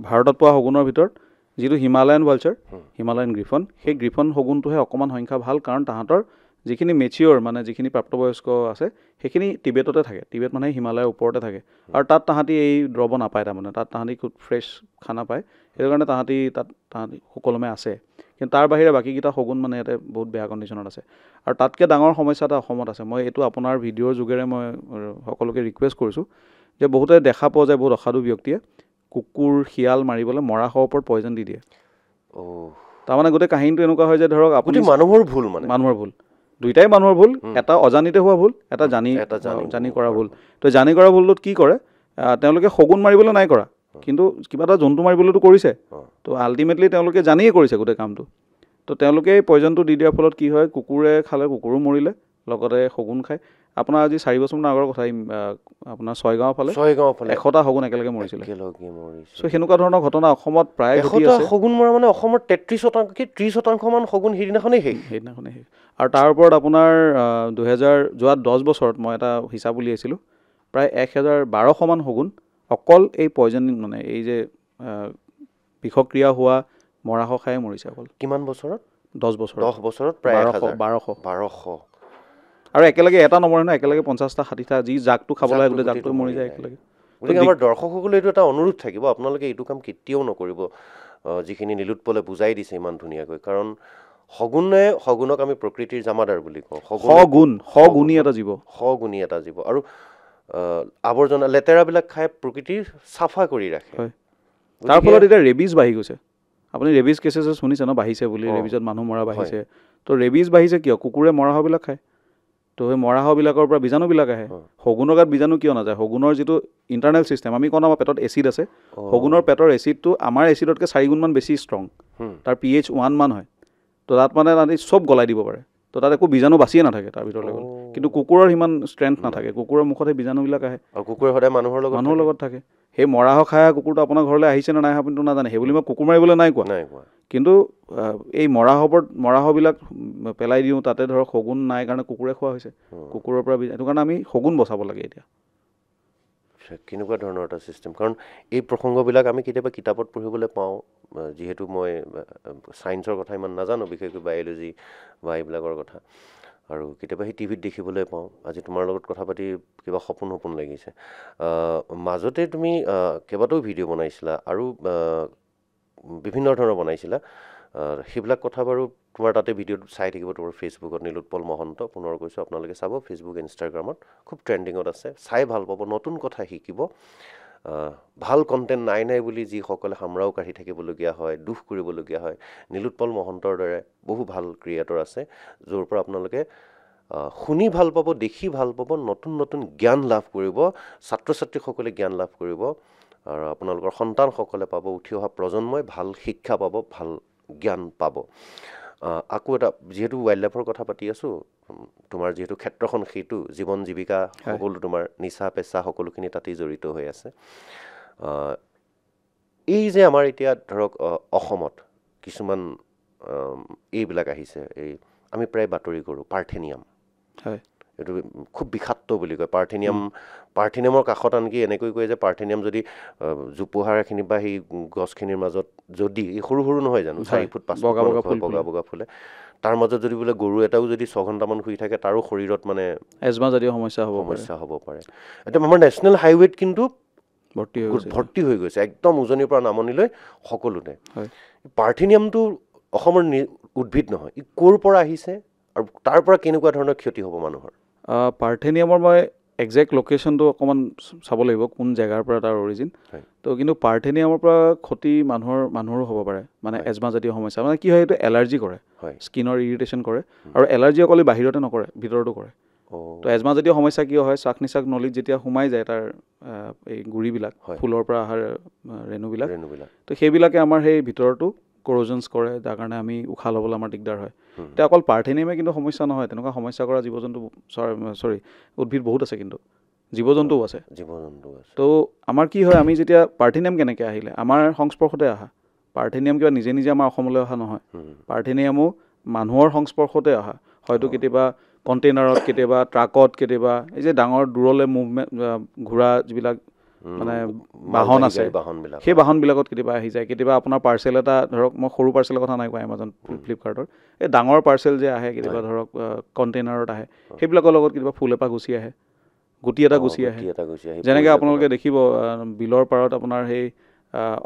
ভাৰতত পোৱা শগুনৰ ভিতৰত যিটো হিমালয়ান ভালচাৰ হিমালয়ান গ্ৰিফন সেই গ্ৰিফন শগুনটোহে অকণমান সংখ্যা ভাল কাৰণ তাহাঁতৰ যিখিনি মেচিয়ৰ মানে যিখিনি প্ৰাপ্তবয়স্ক আছে সেইখিনি টিবেটতে থাকে টিবেট মানে হিমালয়ৰ ওপৰতে থাকে আৰু তাত তাহাঁতি এই দ্ৰৱ নাপায় তাৰমানে তাত তাহাঁতি খুব ফ্ৰেছ খানা পায় সেইটো কাৰণে তাহাঁতি সুকলমে আছে কিন্তু তাৰ বাহিৰে বাকীকেইটা শগুন মানে ইয়াতে বহুত বেয়া কণ্ডিশ্যনত আছে আৰু তাতকৈ ডাঙৰ সমস্যা এটা অসমত আছে মই এইটো আপোনাৰ ভিডিঅ'ৰ যোগেৰে মই সকলোকে ৰিকুৱেষ্ট কৰিছোঁ যে বহুতে দেখা পোৱা যায় বহুত অসাধু ব্যক্তিয়ে কুকুৰ শিয়াল মাৰিবলৈ মৰা শৱৰ ওপৰত পয়জন দি দিয়ে তাৰমানে গোটেই কাহিনীটো এনেকুৱা হয় যে ধৰক আপুনি মানুহৰ ভুল দুইটাই মানুহৰ ভুল এটা অজানিতে হোৱা ভুল এটা জানি কৰা ভুল তো জানি কৰা ভুলটোত কি কৰে তেওঁলোকে শগুন মাৰিবলৈ নাই কৰা কিন্তু কিবা এটা জন্তু মাৰিবলৈতো কৰিছে তো আল্টিমেটলি তেওঁলোকে জানিয়ে কৰিছে গোটেই কামটো তো তেওঁলোকে এই পয়জনটো দি দিয়াৰ ফলত কি হয় কুকুৰে খালে কুকুৰো মৰিলে লগতে শগুন খায় আপোনাৰ আজি 4 বছৰমান আগৰ কথা আপোনাৰ ছয়গাঁৱৰ ফালে 100টা শগুন একেলগে মৰিছিলে চ' সেনেকুৱা ধৰণৰ ঘটনা অসমত প্ৰায় ঘটি আছে শগুন মৰা মানে অসমৰ 30% মান শগুন সেইদিনাখনেই শেষ আৰু তাৰ ওপৰত আপোনাৰ 2010 বছৰত মই এটা হিচাপ উলিয়াইছিলোঁ প্ৰায় 1200 মান শগুন অকল এই পয়জনিং মানে এই যে বিষক্ৰিয়া হোৱা মৰাশ খাই মৰিছে অকল কিমান বছৰত 10 বছৰত প্ৰায় 1200 আৰু একেলগে এটা নমৰে নহয় একেলগে 50টা 60টা যি জাকটো খাবলৈ গোটেই জাকটো মৰি যায় একেলগে গতিকে আমাৰ দৰ্শকসকলে এইটো এটা অনুৰোধ থাকিব আপোনালোকে এইটো কাম কেতিয়াও নকৰিব যিখিনি নীলোৎপলে বুজাই দিছে ইমান ধুনীয়াকৈ কাৰণ শগুনক আমি প্ৰকৃতিৰ জামাদাৰ বুলি কওঁ শগুনী এটা জীৱ আৰু আৱৰ্জনা লেতেৰাবিলাক খাই প্ৰকৃতিৰ চাফা কৰি ৰাখে তাৰ ফলত এতিয়া ৰেবিজ বাঢ়ি গৈছে আপুনি ৰেবিজ কেছেছ শুনিছে ন বাঢ়িছে বুলি ৰেবিজত মানুহ মৰা বাঢ়িছে তো ৰেবিজ বাঢ়িছে কিয় কুকুৰে মৰাহবিলাক খায় তো সেই মৰাহবিলাকৰ পৰা বীজাণুবিলাক আহে শগুনৰ গাত বীজাণু কিয় নাযায় শগুনৰ যিটো ইণ্টাৰনেল ছিষ্টেম আমি কওঁ আমাৰ পেটত এচিড আছে শগুনৰ পেটৰ এচিডটো আমাৰ এচিডতকৈ 4 গুণমান বেছি ষ্ট্ৰং তাৰ pH 1 মান হয় তো তাত মানে তাতে চব গলাই দিব পাৰে তো তাত একো বীজাণু বাচিয়ে নাথাকে তাৰ ভিতৰলৈ গ'ল কিন্তু কুকুৰৰ সিমান ষ্ট্ৰেংথ নাথাকে কুকুৰৰ মুখতে বীজাণুবিলাক আহে আৰু কুকুৰ সদায় মানুহৰ লগত থাকে সেই মৰাহ খাই কুকুৰটো আপোনাৰ ঘৰলৈ আহিছে নে নাই আপুনিতো নাজানে সেই বুলি মই কুকুৰ মাৰিবলৈ নাই কোৱা কিন্তু এই মৰাহবিলাক পেলাই দিওঁ তাতে ধৰক শগুন নাই কাৰণে কুকুৰে খোৱা হৈছে কুকুৰৰ পৰা এইটো কাৰণে আমি শগুন বচাব লাগে এতিয়া কেনেকুৱা ধৰণৰ এটা ছিষ্টেম কাৰণ এই প্ৰসংগবিলাক আমি কেতিয়াবা কিতাপত পঢ়িবলৈ পাওঁ যিহেতু মই ছায়েন্সৰ কথা ইমান নাজানো বিশেষকৈ বায়'লজি বা এইবিলাকৰ কথা আৰু কেতিয়াবা সেই টিভিত দেখিবলৈ পাওঁ আজি তোমাৰ লগত কথা পাতি কিবা সপোন লাগিছে মাজতে তুমি কেইবাটাও ভিডিঅ' বনাইছিলা আৰু বিভিন্ন ধৰণৰ বনাইছিলা সেইবিলাক কথা বাৰু তোমাৰ তাতে ভিডিঅ'ত চাই থাকিব তোমাৰ ফেচবুকত নীলোৎপল মহন্ত পুনৰ কৈছোঁ আপোনালোকে চাব ফেচবুক ইনষ্টাগ্ৰামত খুব ট্ৰেণ্ডিঙত আছে চাই ভাল পাব নতুন কথা শিকিব ভাল কণ্টেণ্ট নাই বুলি যিসকলে সামৰাও কাঢ়ি থাকিবলগীয়া হয় দুখ কৰিবলগীয়া হয় নীলোৎপল মহন্তৰ দৰে বহু ভাল ক্ৰিয়েটৰ আছে য'ৰ পৰা আপোনালোকে শুনি ভাল পাব দেখি ভাল পাব নতুন জ্ঞান লাভ কৰিব ছাত্ৰ ছাত্ৰীসকলে জ্ঞান লাভ কৰিব আৰু আপোনালোকৰ সন্তানসকলে পাব উঠি অহা প্ৰজন্মই ভাল শিক্ষা পাব ভাল জ্ঞান পাব আকৌ এটা যিহেতু ৱাইল্ড লাইফৰ কথা পাতি আছোঁ তোমাৰ যিহেতু ক্ষেত্ৰখন সেইটো জীৱন জীৱিকা সকলো তোমাৰ নিচা পেচা সকলোখিনি তাতেই জড়িত হৈ আছে এই যে আমাৰ এতিয়া ধৰক অসমত কিছুমান এইবিলাক আহিছে এই আমি প্ৰায় বাতৰি কৰোঁ পাৰ্থেনিয়াম এইটো খুব বিষাক্ত বুলি কয় পাৰ্থেনিয়ামৰ কাষত আনকি এনেকৈ কয় যে পাৰ্থেনিয়াম যদি জোপোহাখিনি বা সেই গছখিনিৰ মাজত যদি সৰু নহয় জানো 4 ফুট 5 ফুট বগা ফুলে তাৰ মাজত যদি বোলে গৰু এটাও যদি 6 ঘণ্টামান শুই থাকে তাৰো শৰীৰত মানে এজমা জাতীয় সমস্যা হ'ব পাৰে এতিয়া আমাৰ নেশ্যনেল হাইৱেত কিন্তু ভৰ্তি হৈ গৈছে একদম উজনিৰ পৰা নামনিলৈ সকলোতে পাৰ্থেনিয়ামটো অসমৰ উদ্ভিদ নহয় ই ক'ৰ পৰা আহিছে আৰু তাৰ পৰা কেনেকুৱা ধৰণৰ ক্ষতি হ'ব মানুহৰ পাৰ্থেনিয়ামৰ মই একজেক্ট লোকেশ্যনটো অকণমান চাব লাগিব কোন জেগাৰ পৰা তাৰ অৰিজিন তো কিন্তু পাৰ্থেনিয়ামৰ পৰা ক্ষতি মানুহৰো হ'ব পাৰে মানে এজমা জাতীয় সমস্যা মানে কি হয় এইটো এলাৰ্জি কৰে স্কিনৰ ইৰিটেশ্যন কৰে আৰু এলাৰ্জি অকল বাহিৰতে নকৰে ভিতৰতো কৰে তো এজমা জাতীয় সমস্যা কিয় হয় শ্বাস নিশ্বাস নলীত যেতিয়া সোমাই যায় তাৰ এই গুৰিবিলাক ফুলৰ পৰা অহা ৰেণুবিলাক তো সেইবিলাকে আমাৰ সেই ভিতৰতো কৰজনছ কৰে যাৰ কাৰণে আমি উশাহ ল'বলৈ আমাৰ দিগদাৰ হয় এতিয়া অকল পাৰ্থেনিয়ামে কিন্তু সমস্যা নহয় তেনেকুৱা সমস্যা কৰা জীৱ জন্তু উদ্ভিদ বহুত আছে কিন্তু জীৱ জন্তুও আছে তো আমাৰ কি হয় আমি যেতিয়া পাৰ্থেনিয়াম কেনেকৈ আহিলে আমাৰ সংস্পৰ্শতে অহা পাৰ্থেনিয়াম কিবা নিজে আমাৰ অসমলৈ অহা নহয় পাৰ্থেনিয়ামো মানুহৰ সংস্পৰ্শতে অহা হয়তো কেতিয়াবা কণ্টেইনাৰত কেতিয়াবা ট্ৰাকত কেতিয়াবা এই যে ডাঙৰ দূৰলৈ মুভমেণ্ট ঘূৰা যিবিলাক মানে বাহন আছে সেই বাহনবিলাকত কেতিয়াবা আহি যায় কেতিয়াবা আপোনাৰ পাৰ্চেল এটা ধৰক মই সৰু পাৰ্চেলৰ কথা নাই কোৱা এমাজন ফ্লিপকাৰ্টৰ এই ডাঙৰ পাৰ্চেল যে আহে কেতিয়াবা ধৰক কণ্টেইনাৰত আহে সেইবিলাকৰ লগত কেতিয়াবা ফুল এপাহ গুচি আহে গুটি এটা গুচি আহে যেনেকৈ আপোনালোকে দেখিব বিলৰ পাৰত আপোনাৰ সেই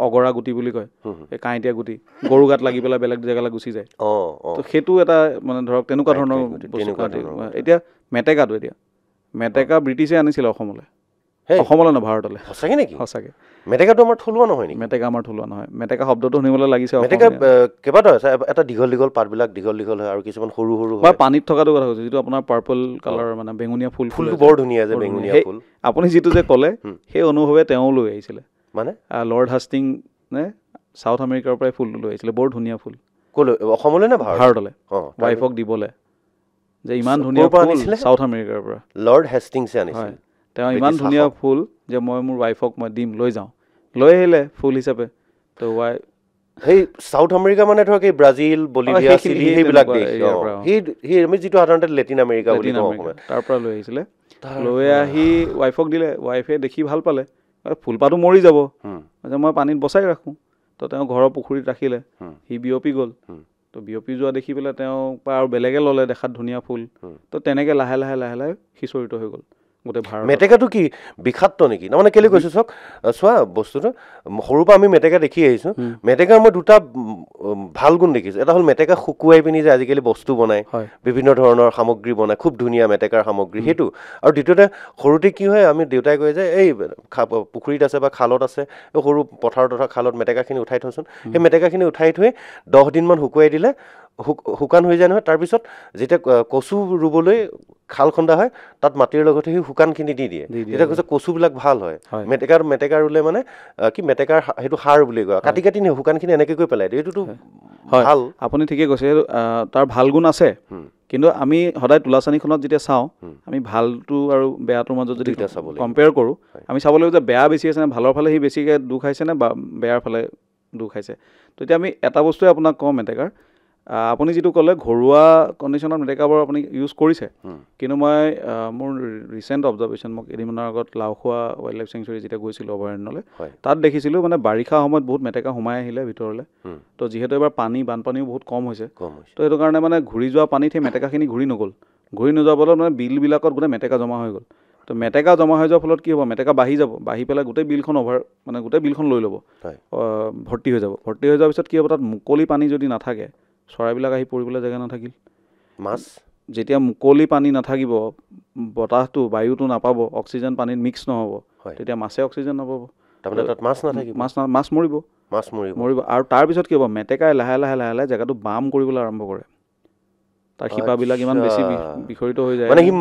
অগৰা গুটি বুলি কয় এই কাঁইটীয়া গুটি গৰু গাত লাগি পেলাই বেলেগ জেগালৈ গুচি যায় তো সেইটো এটা মানে ধৰক তেনেকুৱা ধৰণৰ এতিয়া মেটেকা ব্ৰিটিছে আনিছিলে অসমলৈ নহয় ভাৰতলৈ সঁচাকৈ নেকি সঁচাকৈ মেটেকাটো আমাৰ থলুৱা নহয় নেকি মেটেকা আমাৰ থলুৱা নহয় মেটেকা শব্দটো শুনিবলৈ লাগিছে মেটেকা কেইবাটাও আছে এটা দীঘল পাতবিলাক দীঘল হয় আৰু কিছুমান সৰু বা পানীত থকাটো কথা কৈছে যিটো আপোনাৰ পাৰ্পল কালাৰ মানে বেঙুনীয়া ফুলটো বৰ ধুনীয়া যে বেঙুনীয়া ফুল আপুনি যিটো যে ক'লে সেই অনুভৱে তেওঁ লৈ আহিছিলে মানে লৰ্ড হাষ্টিং নে চাউথ আমেৰিকাৰ পৰাই ফুলটো লৈ আহিছিলে বৰ ধুনীয়া ফুল ক'লৈ অসমলৈ নে ভাৰতলৈ ৱাইফক দিবলৈ যে ইমান ধুনীয়া ফুল সাউথ আমেৰিকাৰ পৰা লৰ্ড হেষ্টিংছে আনিছিল তেওঁ ইমান ধুনীয়া ফুল যে মই মোৰ ৱাইফক মই দিম লৈ যাওঁ লৈ আহিলে ফুল হিচাপে তো সেই সাউথ আমেৰিকা মানে ধৰক এই ব্ৰাজিল বলিভিয়া চিলি সেইবিলাক দেশ সেই আমি যিটো সাধাৰণতে লেটিন আমেৰিকা বুলি কওঁ তাৰ পৰা লৈ আহিছিলে লৈ আহি ৱাইফক দিলে ৱাইফে দেখি ভাল পালে ফুলপাহটো মৰি যাব মই পানীত বচাই ৰাখোঁ তো তেওঁ ঘৰৰ পুখুৰীত ৰাখিলে সি বিয়পি গ'ল তো বিয়পি যোৱা দেখি পেলাই তেওঁ আৰু বেলেগে ল'লে দেখাত ধুনীয়া ফুল তো তেনেকৈ লাহে লাহে লাহে লাহে সিঁচৰিত হৈ গ'ল গোটেই ভাৰত মেটেকাটো কি বিষাক্ত নেকি তাৰমানে কেলৈ কৈছোঁ চাওক চোৱা বস্তুটো সৰুৰ পৰা আমি মেটেকা দেখি আহিছোঁ মেটেকাৰ মই দুটা ভাল গুণ দেখিছোঁ এটা হ'ল মেটেকা শুকুৱাই পিনি যে আজিকালি বস্তু বনায় বিভিন্ন ধৰণৰ সামগ্ৰী বনায় খুব ধুনীয়া মেটেকাৰ সামগ্ৰী সেইটো আৰু দ্বিতীয়তে সৰুতে কি হয় আমি দেউতাই কয় যে এই পুখুৰীত আছে বা খালত আছে সৰু পথাৰত তথা খালত মেটেকাখিনি উঠাই থওঁচোন সেই মেটেকাখিনি উঠাই থৈ 10 দিনমান শুকুৱাই দিলে শুকান হৈ যায় নহয় তাৰপিছত যেতিয়া কচু ৰুবলৈ খাল খন্দা হয় তাত মাটিৰ লগতে সেই শুকানখিনি দি দিয়ে তেতিয়া কৈছে কচুবিলাক ভাল হয় মেটেকা ৰুলে মানে কি মেটেকাৰ সেইটো সাৰ বুলি কয় কাটি কাটি নিয়ে শুকানখিনি এনেকৈ কৈ পেলাই দিয়ে এইটোতো ভাল আপুনি ঠিকে কৈছে তাৰ ভাল গুণ আছে কিন্তু আমি সদায় তুলাচানীখনত যেতিয়া চাওঁ আমি ভালটো আৰু বেয়াটোৰ মাজত যদি কম্পেয়াৰ কৰোঁ আমি চাব লাগিব যে বেয়া বেছি আছে নে ভালৰ ফালে সি বেছিকৈ দুখ খাইছে নে বা বেয়াৰ ফালে দুখ খাইছে তো এতিয়া আমি এটা বস্তুৱে আপোনাক কওঁ মেটেকাৰ আপুনি যিটো ক'লে ঘৰুৱা কণ্ডিশ্যনত মেটেকাবোৰ আপুনি ইউজ কৰিছে কিন্তু মই মোৰ ৰিচেণ্ট অবজাৰ্ভেশ্যন মোক কেইদিনমানৰ আগত লাওখোৱা ৱাইল্ড লাইফ চেংচুৰী যেতিয়া গৈছিলোঁ অভয়াৰণ্যলৈ তাত দেখিছিলোঁ মানে বাৰিষা সময়ত বহুত মেটেকা সোমাই আহিলে ভিতৰলৈ তো যিহেতু এবাৰ বানপানীও বহুত কম হৈছে তো সেইটো কাৰণে মানে ঘূৰি যোৱা পানীত সেই মেটেকাখিনি ঘূৰি নগ'ল ঘূৰি নোযোৱাৰ ফলত মানে বিলবিলাকত গোটেই মেটেকা জমা হৈ গ'ল তো মেটেকা জমা হৈ যোৱাৰ ফলত কি হ'ব মেটেকা বাঢ়ি যাব বাঢ়ি পেলাই গোটেই বিলখন গোটেই বিলখন লৈ ল'ব ভৰ্তি হৈ যাব ভৰ্তি হৈ যোৱাৰ পিছত কি হ'ব তাত মুকলি পানী যদি নাথাকে চৰাইবিলাক আহি পৰিবলৈ জেগা নাথাকিল মাছ যেতিয়া মুকলি পানী নাথাকিব বতাহটো বায়ুটো নাপাব অক্সিজেন পানীত মিক্স নহ'ব তেতিয়া মাছে অক্সিজেন নাপাব তাৰমানে তাত মাছ নাথাকিব মাছ মৰিব আৰু তাৰপিছত কি হ'ব মেটেকাই লাহে লাহে লাহে লাহে জেগাটো বাম কৰিবলৈ আৰম্ভ কৰে তাৰ শিপাবিলাক ইমান বেছি বিখৰিত হৈ যায় মানে সি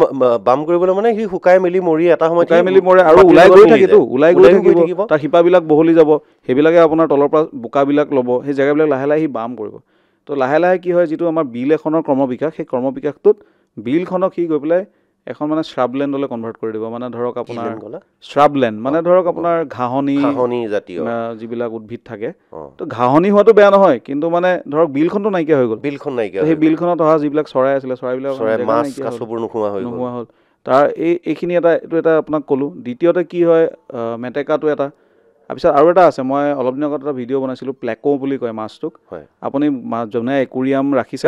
বাম কৰিবলৈ মানে সি শুকাই মেলি মৰি এটা সময়ত মৰে আৰু ওলাই গৈ থাকিব তাৰ শিপাবিলাক বহলি যাব সেইবিলাকে আপোনাৰ তলৰ পৰা বোকাবিলাক ল'ব সেই জেগাবিলাক লাহে লাহে সি বাম কৰিব তো লাহে লাহে কি হয় যিটো আমাৰ বিল এখনৰ ক্ৰমবিকাশ সেই ক্ৰমবিকাশটোত বিলখনক সি গৈ পেলাই এখন মানে শ্ৰাবলেণ্ডলৈ কনভাৰ্ট কৰি দিব মানে ধৰক আপোনাৰ শ্ৰাবলেণ্ড মানে ধৰক আপোনাৰ ঘাঁহনি জাতীয় যিবিলাক উদ্ভিদ থাকে তো ঘাঁহনি হোৱাটো বেয়া নহয় কিন্তু মানে ধৰক বিলখনটো নাইকিয়া হৈ গ'ল সেই বিলখনত অহা যিবিলাক চৰাই আছিলে চৰাইবিলাক নোহোৱা হ'ল তাৰ এইখিনি এইটো এটা আপোনাক ক'লোঁ দ্বিতীয়তে কি হয় মেটেকাটো এটা তাৰপিছত আৰু এটা আছে মই অলপ দিনৰ আগত এটা ভিডিঅ' বনাইছিলোঁ প্লেকো বুলি কয় মাছটোক আপুনি যোনে একুৰিয়াম ৰাখিছে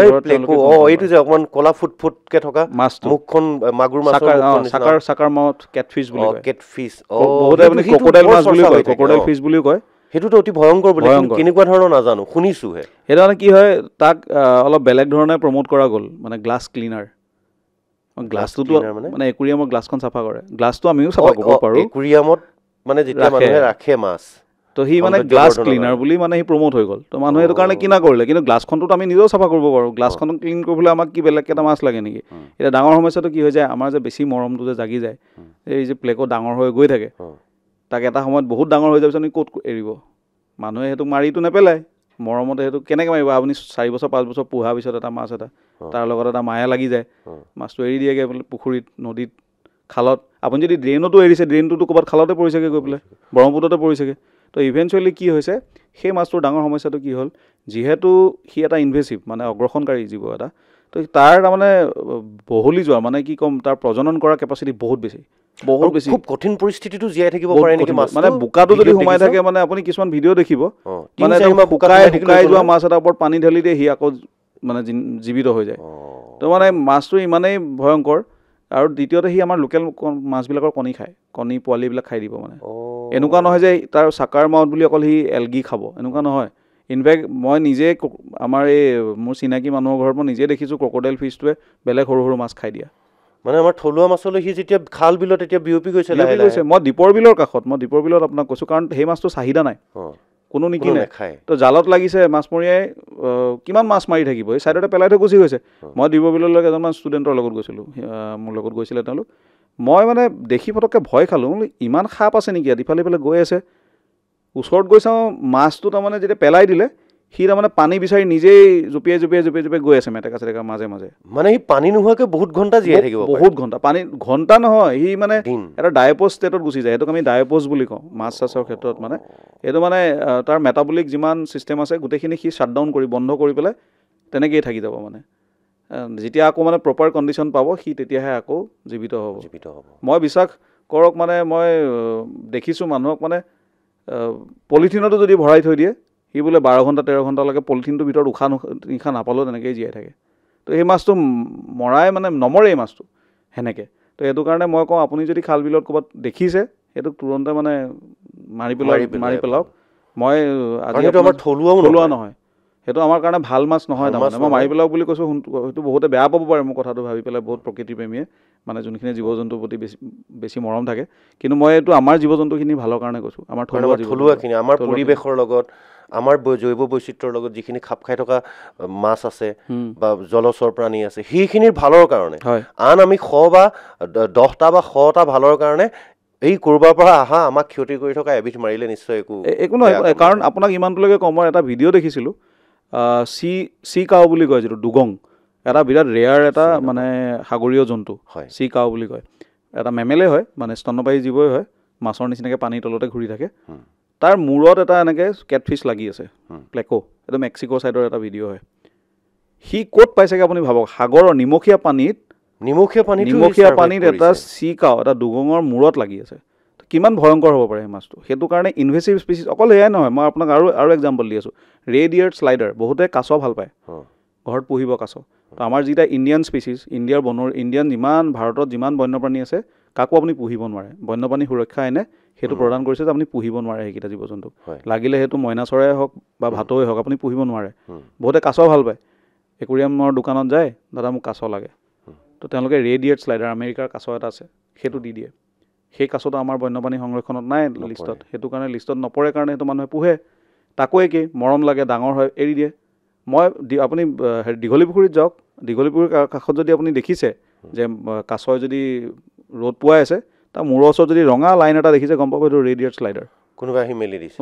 এইটো যে অকণমান ক'লা ফুটকে থকা মাছটো মুখখন মাগুৰ মাছৰ চাকাৰ মাউথ কেটফিছ বুলি কয় কেটফিছ বহুতে আপুনি ক্ৰক'ডাইল মাছ বুলি কয় ক্ৰক'ডাইল ফিছ বুলিও কয় সেইটোতো অতি ভয়ংকৰ বুলি কেনেকুৱা ধৰণৰ নাজানো শুনিছোহে সেইটো মানে কি হয় তাক অলপ বেলেগ ধৰণে প্ৰমোট কৰা গ'ল মানে গ্লাছ ক্লিনাৰ গ্লাছটোতো মানে একুৰিয়ামৰ গ্লাছখন চাফা কৰে গ্লাছটো আমিও চাফা কৰিব পাৰোঁ একুৰিয়ামত মানে যেতিয়া মানুহে ৰাখে মাছ তো সি মানে গ্লাছ ক্লিনাৰ বুলি মানে সি প্ৰমোট হৈ গ'ল তো মানুহে সেইটো কাৰণে কিনা কৰিলে কিন্তু গ্লাছখনটোতো আমি নিজেও চাফা কৰিব পাৰোঁ গ্লাছখন ক্লিন কৰিবলৈ আমাক কি বেলেগকৈ এটা মাছ লাগে নেকি এতিয়া ডাঙৰ সমস্যাটো কি হৈ যায় আমাৰ যে বেছি মৰমটো যে জাগি যায় এই যে প্লেকো ডাঙৰ হৈ গৈ থাকে তাক এটা সময়ত বহুত ডাঙৰ হৈ যোৱাৰ পিছত আমি ক'ত এৰিব মানুহে সেইটো মাৰিটো নেপেলায় মৰমতে সেইটো কেনেকৈ মাৰিব আপুনি 4 বছৰ 5 বছৰ পোহাৰ পিছত এটা মাছ এটা তাৰ লগত এটা মায়া লাগি যায় মাছটো এৰি দিয়েগৈ পুখুৰীত নদীত খালত আপুনি যদি ড্ৰেইনতো এৰিছে ড্ৰেইনটোতো ক'ৰবাত খালতে পৰিছেগৈ গৈ পেলাই ব্ৰহ্মপুত্ৰতে পৰিছেগৈ তো ইভেঞ্চুৱেলি কি হৈছে সেই মাছটোৰ ডাঙৰ সমস্যাটো কি হ'ল যিহেতু সি এটা ইনভেচিভ মানে অগ্ৰসনকাৰী জীৱ এটা তো তাৰ তাৰমানে বহলি যোৱা মানে কি ক'ম তাৰ প্ৰজনন কৰা কেপাচিটি বহুত বেছি খুব কঠিন পৰিস্থিতিটো জীয়াই থাকিব পাৰে নেকি মাছ মানে বোকাটো যদি সোমাই থাকে মানে আপুনি কিছুমান ভিডিঅ' দেখিব মানে শুকাই যোৱা মাছ এটাৰ ওপৰত পানী ঢালি দিয়ে সি আকৌ মানে জীৱিত হৈ যায় তো মানে মাছটো ইমানেই ভয়ংকৰ আৰু দ্বিতীয়তে সি আমাৰ লোকেল মাছবিলাকৰ কণী খায় কণী পোৱালিবিলাক খাই দিব মানে এনেকুৱা নহয় যে তাৰ চাকাৰ মাউথ বুলি অকল সি এলগি খাব এনেকুৱা নহয় ইনফেক্ট মই নিজে আমাৰ এই মোৰ চিনাকি মানুহৰ ঘৰত মই নিজে দেখিছোঁ ক্ৰক'ডাইল ফিছটোৱে বেলেগ সৰু সৰু মাছ খাই দিয়া মানে আমাৰ থলুৱা মাছলৈ সি যেতিয়া খাল বিলত এতিয়া বিয়পি গৈছে মই দীপৰ বিলৰ কাষত আপোনাক কৈছোঁ কাৰণ সেই মাছটো চাহিদা নাই কোনো নিকিনে তো জালত লাগিছে মাছমৰীয়াই কিমান মাছ মাৰি থাকিব এই ছাইডতে পেলাই থৈ গুচি গৈছে মই দীপৰ বিললৈ এজনমান ষ্টুডেণ্টৰ লগত গৈছিলোঁ মোৰ লগত গৈছিলে তেওঁলোক মই মানে দেখি পটককৈ ভয় খালোঁ ইমান সাপ আছে নেকি ইফালে গৈ আছে ওচৰত গৈ চাওঁ মাছটো তাৰমানে যেতিয়া পেলাই দিলে সি তাৰমানে পানী বিচাৰি নিজেই জঁপিয়াই গৈ আছে মেটেকা চেটেকা মাজে মাজে। মানে সি পানী নোহোৱাকৈ বহুত ঘণ্টা জীয়াই থাকিব, বহুত ঘণ্টা। পানী ঘণ্টা নহয়, সি মানে এটা ডায়েপ'জ ষ্টেটত গুচি যায়, সেইটোক আমি ডায়েপ'জ বুলি কওঁ মাছ চাছৰ ক্ষেত্ৰত। মানে এইটো মানে তাৰ মেটাবলিক যিমান ছিষ্টেম আছে গোটেইখিনি সি শ্বাটডাউন কৰি বন্ধ কৰি পেলাই তেনেকেই থাকি যাব। মানে যেতিয়া আকৌ মানে প্ৰপাৰ কণ্ডিশ্যন পাব সি তেতিয়াহে আকৌ জীৱিত হ'ব। মই বিশ্বাস কৰক, মানে মই দেখিছোঁ মানুহক মানে পলিথিনতো যদি ভৰাই থৈ দিয়ে সি বোলে 12 ঘণ্টা 13 ঘণ্টালৈকে পলিথিনটোৰ ভিতৰত উশাহ নিশাহ নাপালেও তেনেকেই জীয়াই থাকে। তো এই মাছটো মৰাই মানে নমৰে এই মাছটো সেনেকৈ। তো সেইটো কাৰণে মই কওঁ আপুনি যদি খাল বিলত ক'ৰবাত দেখিছে সেইটোক তুৰন্তে মানে মাৰি পেলাওক। মই আজি থলুৱা নহয়, সেইটো আমাৰ কাৰণে ভাল মাছ নহয়। তাৰমানে মই মাৰি পেলাওক বুলি কৈছোঁ, হয়তো বহুতে বেয়া পাব পাৰে মোৰ কথাটো ভাবি পেলাই, বহুত প্ৰকৃতিপ্ৰেমীয়ে মানে যোনখিনি জীৱ জন্তুৰ প্ৰতি বেছি মৰম থাকে। কিন্তু মই এইটো আমাৰ জীৱ জন্তুখিনি ভালৰ কাৰণে কৈছোঁ, আমাৰ থলুৱাখিনি, আমাৰ পৰিৱেশৰ লগত, আমাৰ জৈৱ বৈচিত্ৰ্যৰ লগত যিখিনি খাপ খাই থকা মাছ আছে বা জলচৰ প্ৰাণী আছে সেইখিনিৰ ভালৰ কাৰণে। আন আমি 100 বা 10টা বা 100টা ভালৰ কাৰণে এই ক'ৰবাৰ পৰা আহা আমাক ক্ষতি কৰি থকা এবিধ মাৰিলে নিশ্চয় একো নহয়। কাৰণ আপোনাক ইমানটোলৈকে কওঁ, মই এটা ভিডিঅ' দেখিছিলোঁ, চি কাউ বুলি কয়, যিটো ডুগং, এটা বিৰাট ৰেয়াৰ এটা মানে সাগৰীয় জন্তু, চি কাউ বুলি কয়। এটা মেমেলে হয়, মানে স্তন্যপায়ী জীৱই হয়, মাছৰ নিচিনাকৈ পানীৰ তলতে ঘূৰি থাকে। তাৰ মূৰত এটা এনেকৈ কেটফিছ লাগি আছে, প্লেকো। এইটো মেক্সিকো ছাইডৰ এটা ভিডিঅ' হয়। সি ক'ত পাইছেগৈ আপুনি ভাবক, সাগৰৰ নিমখীয়া পানীত এটা চি কাউ, এটা ডুগঙৰ মূৰত লাগি আছে। কিমান ভয়ংকৰ হ'ব পাৰে সেই মাছটো। সেইটো কাৰণে ইনভেচিভ স্পেচিছ অকল এয়াই নহয়, মই আপোনাক আৰু এক্সাম্পল দি আছোঁ, ৰেড ইয়েৰ্ড স্লাইডাৰ। বহুতে কাছ ভাল পায়, ঘৰত পুহিব কাছ। তো আমাৰ যিটা ইণ্ডিয়ান স্পেচিছ, ইণ্ডিয়ান যিমান ভাৰতত যিমান বন্যপ্ৰাণী আছে কাকো আপুনি পুহিব নোৱাৰে। বন্যপ্ৰাণী সুৰক্ষা আইনে সেইটো প্ৰদান কৰিছে যে আপুনি পুহিব নোৱাৰে সেইকেইটা জীৱ জন্তু। লাগিলে সেইটো মইনা চৰাই হওক বা ভাটৌৱে হওক, আপুনি পুহিব নোৱাৰে। বহুতে কাছ ভাল পায়, একুৰিয়ামৰ দোকানত যায়, দাদা মোক কাছ লাগে। তো তেওঁলোকে ৰেড ইয়েৰ্ড স্লাইডাৰ, আমেৰিকাৰ কাছ এটা আছে, সেইটো দি দিয়ে। সেই কাছটো আমাৰ বন্যপ্ৰাণী সংৰক্ষণত নাই লিষ্টত, সেইটো কাৰণে লিষ্টত নপৰে কাৰণে সেইটো মানুহে পোহে। তাকো একেই, মৰম লাগে, ডাঙৰ হয়, এৰি দিয়ে। আপুনি দীঘলী পুখুৰীত যাওক, দীঘলী পুখুৰীৰ কাষত যদি আপুনি দেখিছে যে কাছই যদি ৰ'দ পোৱাই আছে, তাৰ মূৰৰ ওচৰত যদি ৰঙা লাইন এটা দেখিছে, গম পাব এইটো ৰেড ইয়েৰ্ড স্লাইডাৰ। কোনোবাই আহি মেলি দিছে।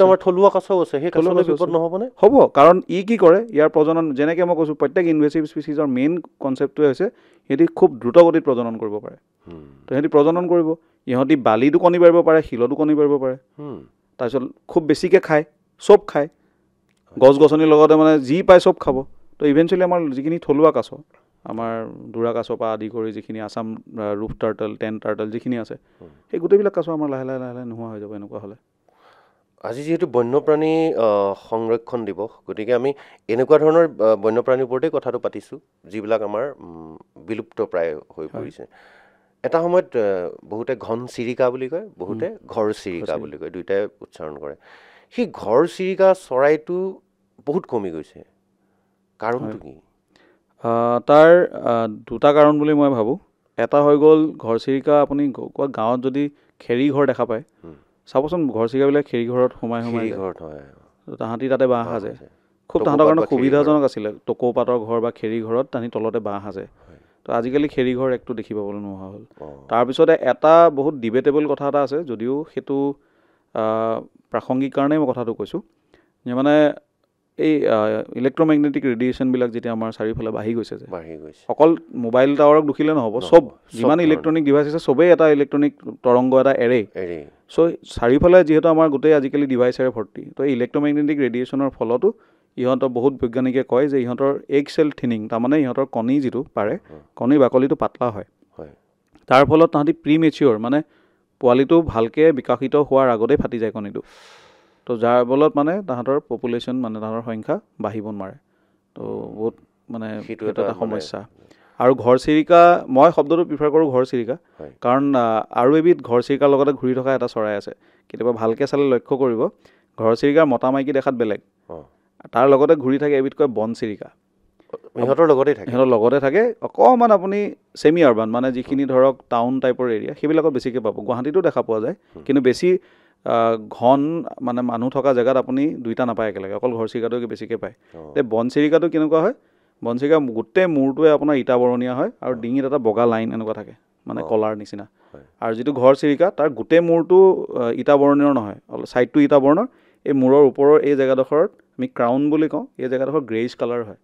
আমাৰ থলুৱা কাছও আছে, সেই কাছলৈ বিপদ নহ'বনে? হ'ব, কাৰণ ই কি কৰে, ইয়াৰ প্ৰজনন, যেনেকৈ মই কৈছোঁ প্ৰত্যেক ইনভেচিভ স্পেচিছৰ মেইন কনচেপ্টটোৱে হৈছে সিহঁতি খুব দ্ৰুত গতিত প্ৰজনন কৰিব পাৰে। তো সিহঁতি প্ৰজনন কৰিব, ইহঁতি বালিতো কণী পাৰিব পাৰে, শিলতো কণী পাৰিব পাৰে। তাৰপিছত খুব বেছিকৈ খায়, চব খায়, গছ গছনিৰ লগতে মানে যি পায় চব খাব। তো ইভেঞ্চুৱেলি আমাৰ যিখিনি থলুৱা কাছ, আমাৰ দুৰা কাছৰ পৰা আদি কৰি যিখিনি আছাম ৰূফ টাৰ্টল, টেন টাৰ্টল যিখিনি আছে, সেই গোটেইবিলাক কাছ আমাৰ লাহে লাহে নোহোৱা হৈ যাব এনেকুৱা হ'লে। আজি যিহেতু বন্যপ্ৰাণী সংৰক্ষণ দিৱস, গতিকে আমি এনেকুৱা ধৰণৰ বন্যপ্ৰাণীৰ ওপৰতেই কথাটো পাতিছোঁ যিবিলাক আমাৰ বিলুপ্ত প্ৰায় হৈ পৰিছে। এটা সময়ত বহুতে ঘন চিৰিকা বুলি কয়, বহুতে ঘৰ চিৰিকা বুলি কয়, দুয়োটাই উচ্চাৰণ কৰে। সেই ঘৰ চিৰিকা চৰাইটো বহুত কমি গৈছে, কাৰণটো কি? তাৰ দুটা কাৰণ বুলি মই ভাবোঁ। এটা হৈ গ'ল ঘৰচিৰিকা, আপুনি গাঁৱত যদি খেৰী ঘৰ দেখা পায়, চাবচোন ঘৰচিৰিকাবিলাক খেৰী ঘৰত সোমাই তাহাঁতি তাতে বাঁহ সাজে। খুব তাহাঁতৰ কাৰণে সুবিধাজনক আছিলে, টকৌ পাতৰ ঘৰ বা খেৰী ঘৰত তাহাঁতি তলতে বাঁহ সাজে। তো আজিকালি খেৰী ঘৰ একটো দেখি পাবলৈ নোহোৱা হ'ল। তাৰপিছতে এটা বহুত ডিবেটেবল কথা এটা আছে, যদিও সেইটো প্ৰাসংগিক কাৰণেই মই কথাটো কৈছোঁ, যে মানে এই ইলেক্ট্ৰমেগনেটিক ৰেডিয়েশ্যনবিলাক যেতিয়া আমাৰ চাৰিওফালে বাঢ়ি গৈছে, অকল মোবাইল টাৱাৰক দুখিলে নহ'ব, চব যিমান ইলেক্ট্ৰনিক ডিভাইচ আছে চবেই এটা ইলেক্ট্ৰনিক তৰংগ এটা এৰে। চ' চাৰিওফালে যিহেতু আমাৰ গোটেই আজিকালি ডিভাইচেৰে ভৰ্তি, তো এই ইলেক্ট্ৰমেগনেটিক ৰেডিয়েশ্যনৰ ফলতো ইহঁতৰ বহুত বৈজ্ঞানিকে কয় যে ইহঁতৰ এগ চেল থিনিং, তাৰমানে ইহঁতৰ কণী যিটো পাৰে, কণীৰ বাকলিটো পাতলা হয়। তাৰ ফলত তাহাঁতি প্ৰি মেচিয়ৰ, মানে পোৱালিটো ভালকৈ বিকশিত হোৱাৰ আগতেই ফাটি যায় কণীটো। তো যাৰ ফলত মানে তাহাঁতৰ পপুলেশ্যন, মানে তাহাঁতৰ সংখ্যা বাঢ়িব নোৱাৰে। তো বহুত মানে সেইটো এটা সমস্যা। আৰু ঘৰচিৰিকা, মই শব্দটো প্ৰিফাৰ কৰোঁ ঘৰচিৰিকা, কাৰণ আৰু এবিধ ঘৰচিৰিকাৰ লগতে ঘূৰি থকা এটা চৰাই আছে, কেতিয়াবা ভালকৈ চালে লক্ষ্য কৰিব, ঘৰচিৰিকাৰ মতা মাইকী দেখাত বেলেগ, তাৰ লগতে ঘূৰি থাকে এবিধ কয় বনচিৰিকা। সিহঁতৰ লগতে থাকে। অকণমান আপুনি ছেমি আৰ্বান, মানে যিখিনি ধৰক টাউন টাইপৰ এৰিয়া, সেইবিলাকত বেছিকৈ পাব। গুৱাহাটীতো দেখা পোৱা যায়, কিন্তু বেছি ঘন মানে মানুহ থকা জেগাত আপুনি দুইটা নাপায় একেলগে, অকল ঘৰচিৰিকাটোকে বেছিকৈ পায়। বনচিৰিকাটো কেনেকুৱা হয়, বনচিৰিকা গোটেই মূৰটোৱে আপোনাৰ ইটা বৰণীয়া হয়, আৰু ডিঙিত এটা বগা লাইন এনেকুৱা থাকে, মানে কলাৰ নিচিনা। আৰু যিটো ঘৰচিৰিকা, তাৰ গোটেই মূৰটো ইটা বৰণীয় নহয়, অলপ ছাইডটো ইটা বৰণৰ, এই মূৰৰ ওপৰৰ এই জেগাডোখৰত আমি ক্ৰাউন বুলি কওঁ, এই জেগাডোখৰ গ্ৰেইছ কালাৰ হয়।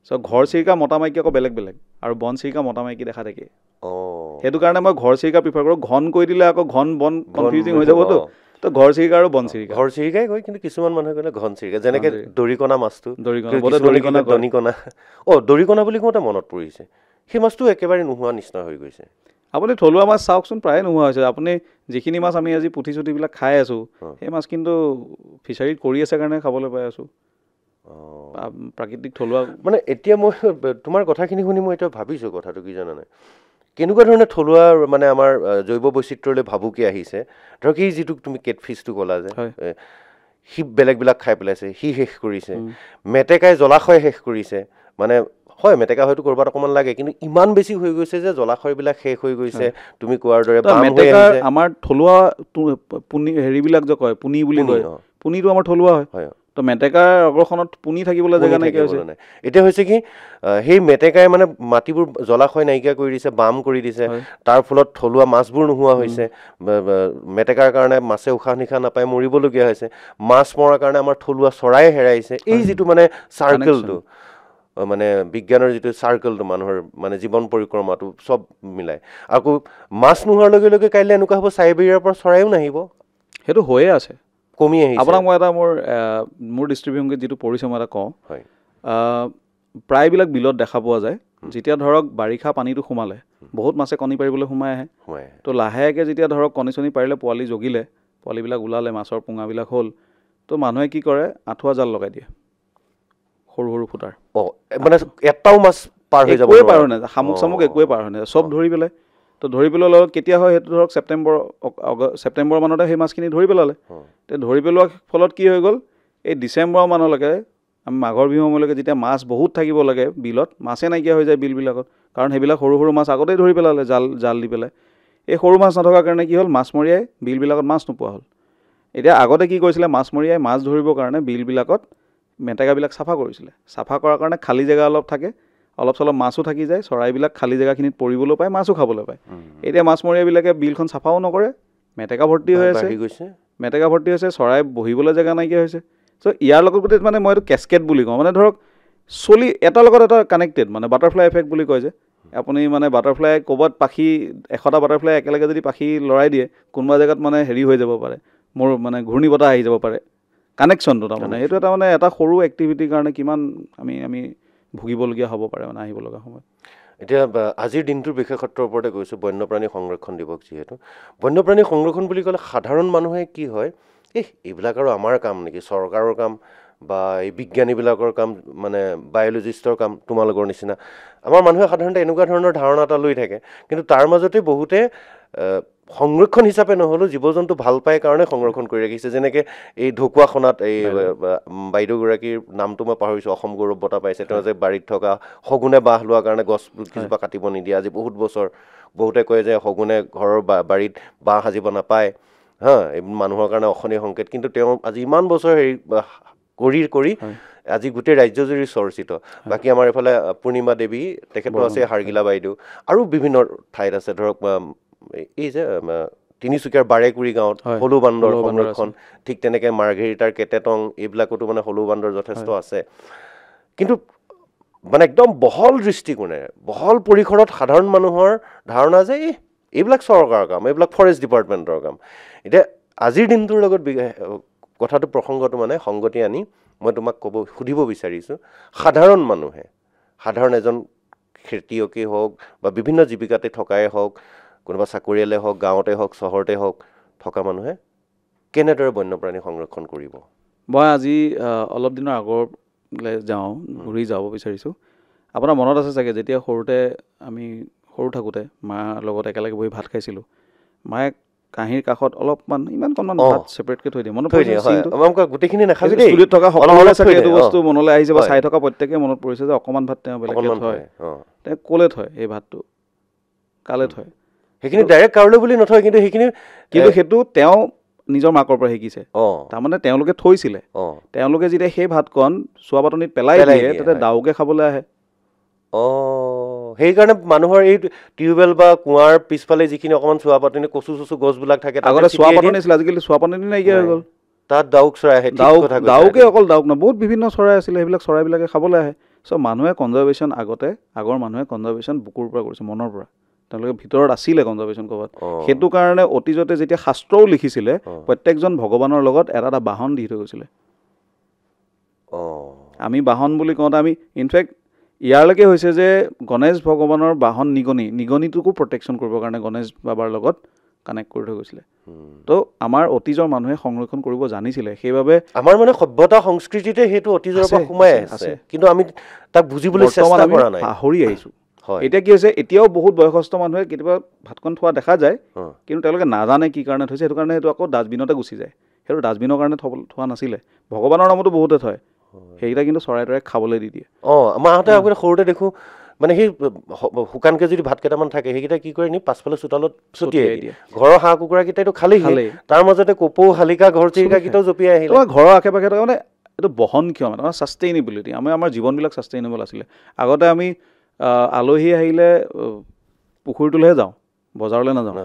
চ' ঘৰ চিৰিকা মতা মাইকী আকৌ বেলেগ বেলেগ, আৰু বন চিৰিকা মতা মাইকী দেখা থাকে। সেইটো কাৰণে মই ঘৰ চিৰিকা প্ৰিফাৰ কৰোঁ। ঘন কৈ দিলে আকৌ ঘন বন কনফিউজিং হৈ যাবতো, তো ঘৰ চিৰিকা আৰু বন চিৰিকা। ঘৰ চিৰিকাই কয়, কিন্তু কিছুমান মানুহে কয় ঘন চিৰিকা, যেনেকে দৰিকণা মাছটো। দৰিকণা দৰিকণা বুলি কওঁতে মনত পৰিছে, সেই মাছটো একেবাৰে নোহোৱা নিচিনা হৈ গৈছে। আপুনি থলুৱা মাছ চাওকচোন, প্ৰায়ে নোহোৱা হৈছে। আপুনি যিখিনি মাছ আমি আজি পুঠি চুঠিবিলাক খাই আছোঁ, সেই মাছ কিন্তু ফিচাৰীত কৰি আছে কাৰণে খাবলৈ পাই আছোঁ, প্ৰাকৃতিক থলুৱা। মানে এতিয়া মই তোমাৰ কথাখিনি শুনি মই এতিয়া ভাবিছোঁ কথাটো কি জানানে, কেনেকুৱা ধৰণে থলুৱা মানে আমাৰ জৈৱ বৈচিত্ৰ্যলৈ ভাবুকি আহিছে। ধৰক এই যিটো তুমি কেটফিচটো ক'লা যে, সি বেলেগবিলাক খাই পেলাইছে, সি শেষ কৰিছে। মেটেকাই জলাশয় শেষ কৰিছে, মানে হয় মেটেকা হয়তো ক'ৰবাত অকণমান লাগে, কিন্তু ইমান বেছি হৈ গৈছে যে জলাশয়বিলাক শেষ হৈ গৈছে। তুমি কোৱাৰ দৰে আমাৰ থলুৱা হেৰিবিলাক যে কয় পুনি বুলি কয়, পুনিটো আমাৰ থলুৱা হয়। তো মেটেকাৰ অগ্ৰখনত পুনি থাকিবলৈ জেগা নাইকিয়া হৈছে। এতিয়া হৈছে কি, সেই মেটেকাই মানে মাটিবোৰ জলাশয় নাইকিয়া কৰি দিছে, বাম কৰি দিছে, তাৰ ফলত থলুৱা মাছবোৰ নোহোৱা হৈছে। মেটেকাৰ কাৰণে মাছে উশাহ নিশাহ নাপাই মৰিবলগীয়া হৈছে। মাছ মৰাৰ কাৰণে আমাৰ থলুৱা চৰাই হেৰাইছে। এই যিটো মানে চাৰ্কেলটো, মানে বিজ্ঞানৰ যিটো চাৰ্কেলটো, মানুহৰ মানে জীৱন পৰিক্ৰমাটো চব মিলাই। আকৌ মাছ নোহোৱাৰ লগে লগে কাইলৈ এনেকুৱা হ'ব চাইবেৰিয়াৰ পৰা চৰাইও নাহিব। সেইটো হৈয়ে আছে, কমি আহিছে। আপোনাক মই এটা মোৰ দৃষ্টিভংগীত যিটো পৰিছে মই এটা কওঁ, প্ৰায়বিলাক বিলত দেখা পোৱা যায়, যেতিয়া ধৰক বাৰিষা পানীটো সোমালে বহুত মাছে কণী পাৰিবলৈ সোমাই আহে। তো লাহেকৈ যেতিয়া ধৰক কণী চণী পাৰিলে, পোৱালি জগিলে, পোৱালিবিলাক ওলালে, মাছৰ পোঙাবিলাক হ'ল, তো মানুহে কি কৰে, আঁঠুৱা জাল লগাই দিয়ে, সৰু সৰু ফুটাৰ। মানে এটাও মাছ পাৰ হৈ যাব, একোৱে পাৰ হৈ নাযায়, শামুক চামুক একোৱে পাৰ হৈ নাযায়, চব ধৰি পেলাই। তো ধৰি পেলোৱাৰ লগত কেতিয়া হয় সেইটো ধৰক ছেপ্টেম্বৰ মানতে সেই মাছখিনি ধৰি পেলালে। তো ধৰি পেলোৱাৰ ফলত কি হৈ গ'ল, এই ডিচেম্বৰ মানলৈকে, আমি মাঘৰ বিহু সময়লৈকে যেতিয়া মাছ বহুত থাকিব লাগে বিলত, মাছে নাইকিয়া হৈ যায় বিলবিলাকত, কাৰণ সেইবিলাক সৰু সৰু মাছ আগতেই ধৰি পেলালে জাল দি পেলাই। এই সৰু মাছ নথকাৰ কাৰণে কি হ'ল, মাছমৰীয়াই বিলবিলাকত মাছ নোপোৱা হ'ল। এতিয়া আগতে কি কৰিছিলে, মাছমৰীয়াই মাছ ধৰিবৰ কাৰণে বিলবিলাকত মেটেকাবিলাক চাফা কৰিছিলে। চাফা কৰাৰ কাৰণে খালী জেগা অলপ থাকে, অলপ চলপ মাছো থাকি যায়, চৰাইবিলাক খালী জেগাখিনিত পৰিবলৈ পায়, মাছো খাবলৈ পায়। এতিয়া মাছমৰীয়াবিলাকে বিলখন চাফাও নকৰে, মেটেকা ভৰ্তি হৈ আছে, চৰাই বহিবলৈ জেগা নাইকিয়া হৈছে। চ' ইয়াৰ লগত গোটেই মানে মই এইটো কেছকেট বুলি কওঁ, মানে ধৰক এটাৰ লগত এটা কানেক্টেড, মানে বাটাৰফ্লাই এফেক্ট বুলি কয় যে, আপুনি মানে বাটাৰফ্লাই ক'ৰবাত পাখি 100টা বাটাৰফ্লাই একেলগে যদি পাখি লৰাই দিয়ে, কোনোবা জেগাত মানে হেৰি হৈ যাব পাৰে, মোৰ মানে ঘূৰ্ণি বতাহ আহি যাব পাৰে, কানেকশ্যনটো তাৰমানে। সেইটো এটা মানে এটা সৰু এক্টিভিটিৰ কাৰণে কিমান আমি ভুগিবলগীয়া হ'ব পাৰে মানে আহিব লগা সময়ত। এতিয়া আজিৰ দিনটোৰ বিশেষত্বৰ ওপৰতে কৈছোঁ, বন্যপ্ৰাণী সংৰক্ষণ দিৱস যিহেতু। বন্যপ্ৰাণী সংৰক্ষণ বুলি ক'লে সাধাৰণ মানুহে কি হয়, এইবিলাক আৰু আমাৰ কাম নেকি, চৰকাৰৰ কাম বা এই বিজ্ঞানীবিলাকৰ কাম, মানে বায়'লজিষ্টৰ কাম, তোমালোকৰ নিচিনা। আমাৰ মানুহে সাধাৰণতে এনেকুৱা ধৰণৰ ধাৰণা এটা লৈ থাকে। কিন্তু তাৰ মাজতে বহুতে সংৰক্ষণ হিচাপে নহ'লেও জীৱ জন্তু ভাল পায় কাৰণে সংৰক্ষণ কৰি ৰাখিছে। যেনেকৈ এই ঢকুৱাখনাত এই বাইদেউগৰাকীৰ নামটো মই পাহৰিছোঁ, অসম গৌৰৱ বঁটা পাইছে। তেওঁ যে বাৰীত থকা শগুনে বাঁহ লোৱাৰ কাৰণে গছ কিছুপা কাটিব নিদিয়ে, আজি বহুত বছৰ। বহুতে কয় যে শগুনে ঘৰৰ বাৰীত বাঁহ সাজিব নাপায়, এই মানুহৰ কাৰণে অশনি সংকেত। কিন্তু তেওঁ আজি ইমান বছৰ হেৰি কৰি আজি গোটেই ৰাজ্যজুৰি চৰ্চিত। বাকী আমাৰ এইফালে পূৰ্ণিমা দেৱী, তেখেতো আছে, হাৰ্গিলা বাইদেউ, আৰু বিভিন্ন ঠাইত আছে। ধৰক এই যে তিনিচুকীয়াৰ বাৰেকুৰি গাঁৱত হলু বান্দৰ সংৰক্ষণ, ঠিক তেনেকৈ মাৰ্ঘেৰিটাৰ কেটেটং, এইবিলাকতো মানে হলু বান্দৰ যথেষ্ট আছে। কিন্তু মানে একদম বহল দৃষ্টিকোণেৰে, বহল পৰিসৰত সাধাৰণ মানুহৰ ধাৰণা যে এইবিলাক চৰকাৰৰ কাম, এইবিলাক ফৰেষ্ট ডিপাৰ্টমেণ্টৰ কাম। এতিয়া আজিৰ দিনটোৰ লগত কথাটো প্ৰসংগটো মানে সংগতি আনি মই তোমাক সুধিব বিচাৰিছোঁ, সাধাৰণ মানুহে, সাধাৰণ এজন খেতিয়কেই হওক বা বিভিন্ন জীৱিকাতে থকাই হওক, কোনোবা চাকৰিয়ালে হওক, গাঁৱতে হওক, চহৰতে হওক থকা মানুহে কেনেদৰে বন্যপ্ৰাণী সংৰক্ষণ কৰিব? মই আজি অলপ দিনৰ আগলৈ ঘূৰি যাব বিচাৰিছোঁ। আপোনাৰ মনত আছে চাগে, যেতিয়া আমি সৰু থাকোঁতে মাৰ লগত একেলগে বহি ভাত খাইছিলোঁ, মায়ে কাঁহীৰ কাষত অলপমান ইমানকণমান ভাত ছেপাৰেটকৈ থৈ দিয়ে। মনত পৰিছে গোটেইখিনি নাখাবি, ষ্টুডিঅ'ত থকা সকলোৱে চাগে এইটো বস্তু মনলৈ আহিছে, বা চাই থকা প্ৰত্যেকেই মনত পৰিছে যে অকণমান ভাত তেওঁ বেলেগকৈ থয়। তেওঁ ক'লে থয় এই ভাতটো, কালে থয়? সেইখিনি ডাইৰেক্ট কাৰোলৈ বুলি নথয়, কিন্তু সেইটো তেওঁ নিজৰ মাকৰ পৰা শিকিছে। তাৰমানে তেওঁলোকে থৈছিলে, তেওঁলোকে যেতিয়া সেই ভাতকণ চোৱা পাতনিত পেলাই দিয়ে, তাতে ডাউকে খাবলৈ আহে। সেইকাৰণে মানুহৰ এই টিউবৱেল বা কুঁৱাৰ পিছফালে যিখিনি অকণমান চোৱা পাতনি, কচু চচু গছবিলাক থাকে, আগতে চোৱা পাতনি আছিলে, আজিকালি চোৱা পাতনি নাইকিয়া হৈ গ'ল। তাত ডাউক চৰাই আহে, ডাউকে অকল ডাউক নহয়, বহুত বিভিন্ন চৰাই আছিলে, সেইবিলাক চৰাইবিলাকে খাবলৈ আহে। চ' মানুহে কনজাৰ্ভেশ্যন আগৰ মানুহে কনজাৰ্ভেশ্যন বুকুৰ পৰা কৰিছে, মনৰ পৰা। তেওঁলোকে ভিতৰত আছিলে কনজাৰ্ভেশ্যন ক'ৰবাত। সেইটো কাৰণে অতীজতে যেতিয়া শাস্ত্ৰও লিখিছিলে, প্ৰত্যেকজন ভগৱানৰ লগত এটা এটা বাহন দি থৈ গৈছিলে। আমি বাহন বুলি কওঁতে আমি ইনফেক্ট ইয়াৰলৈকে হৈছে যে গণেশ ভগৱানৰ বাহন নিগনিটোকো প্ৰটেকশ্যন কৰিবৰ কাৰণে গণেশ বাবাৰ লগত কানেক্ট কৰি থৈ গৈছিলে। তো আমাৰ অতীজৰ মানুহে সংৰক্ষণ কৰিব জানিছিলে, সেইবাবে আমাৰ মানে সভ্যতা সংস্কৃতিতে সেইটো অতীজৰ পৰা সোমাই আছে, কিন্তু আমি তাক বুজিবলৈ চেষ্টা কৰা নাই, পাহৰি আহিছোঁ। এতিয়া কি হৈছে, এতিয়াও বহুত বয়সস্থ মানুহে কেতিয়াবা ভাতখন থোৱা দেখা যায়, কিন্তু তেওঁলোকে নাজানে কি কাৰণে থৈছে, সেইটো কাৰণে সেইটো আকৌ ডাষ্টবিনতে গুচি যায়। সেইটো ডাষ্টবিনৰ কাৰণে থোৱা নাছিলে, ভগৱানৰ নামতো বহুতে থয়, সেইকেইটা কিন্তু চৰাই তৰাই খাবলৈ দি দিয়ে। মাহঁতে আগতে সৰুতে দেখোঁ মানে সেই শুকানকে যদি ভাত কেইটামান থাকে সেইকেইটা কি কৰে নি পাছফালে চোতালত ছটিয়াই দিয়ে। ঘৰৰ হাঁহ কুকুৰাকেইটাইতো খালেই, তাৰ মাজতে কপৌ, শালিকা, ঘৰচিৰিকাকেইটাও জঁপিয়াই আহিলে। ঘৰৰ আশে পাশে মানে এইটো বহনক্ষম, মানে ছাষ্টেইনেবিলিটি। আমাৰ জীৱনবিলাক ছাষ্টেইনেবল আছিলে। আগতে আমি আলহী আহিলে পুখুৰীটোলৈহে যাওঁ, বজাৰলৈ নাযাওঁ।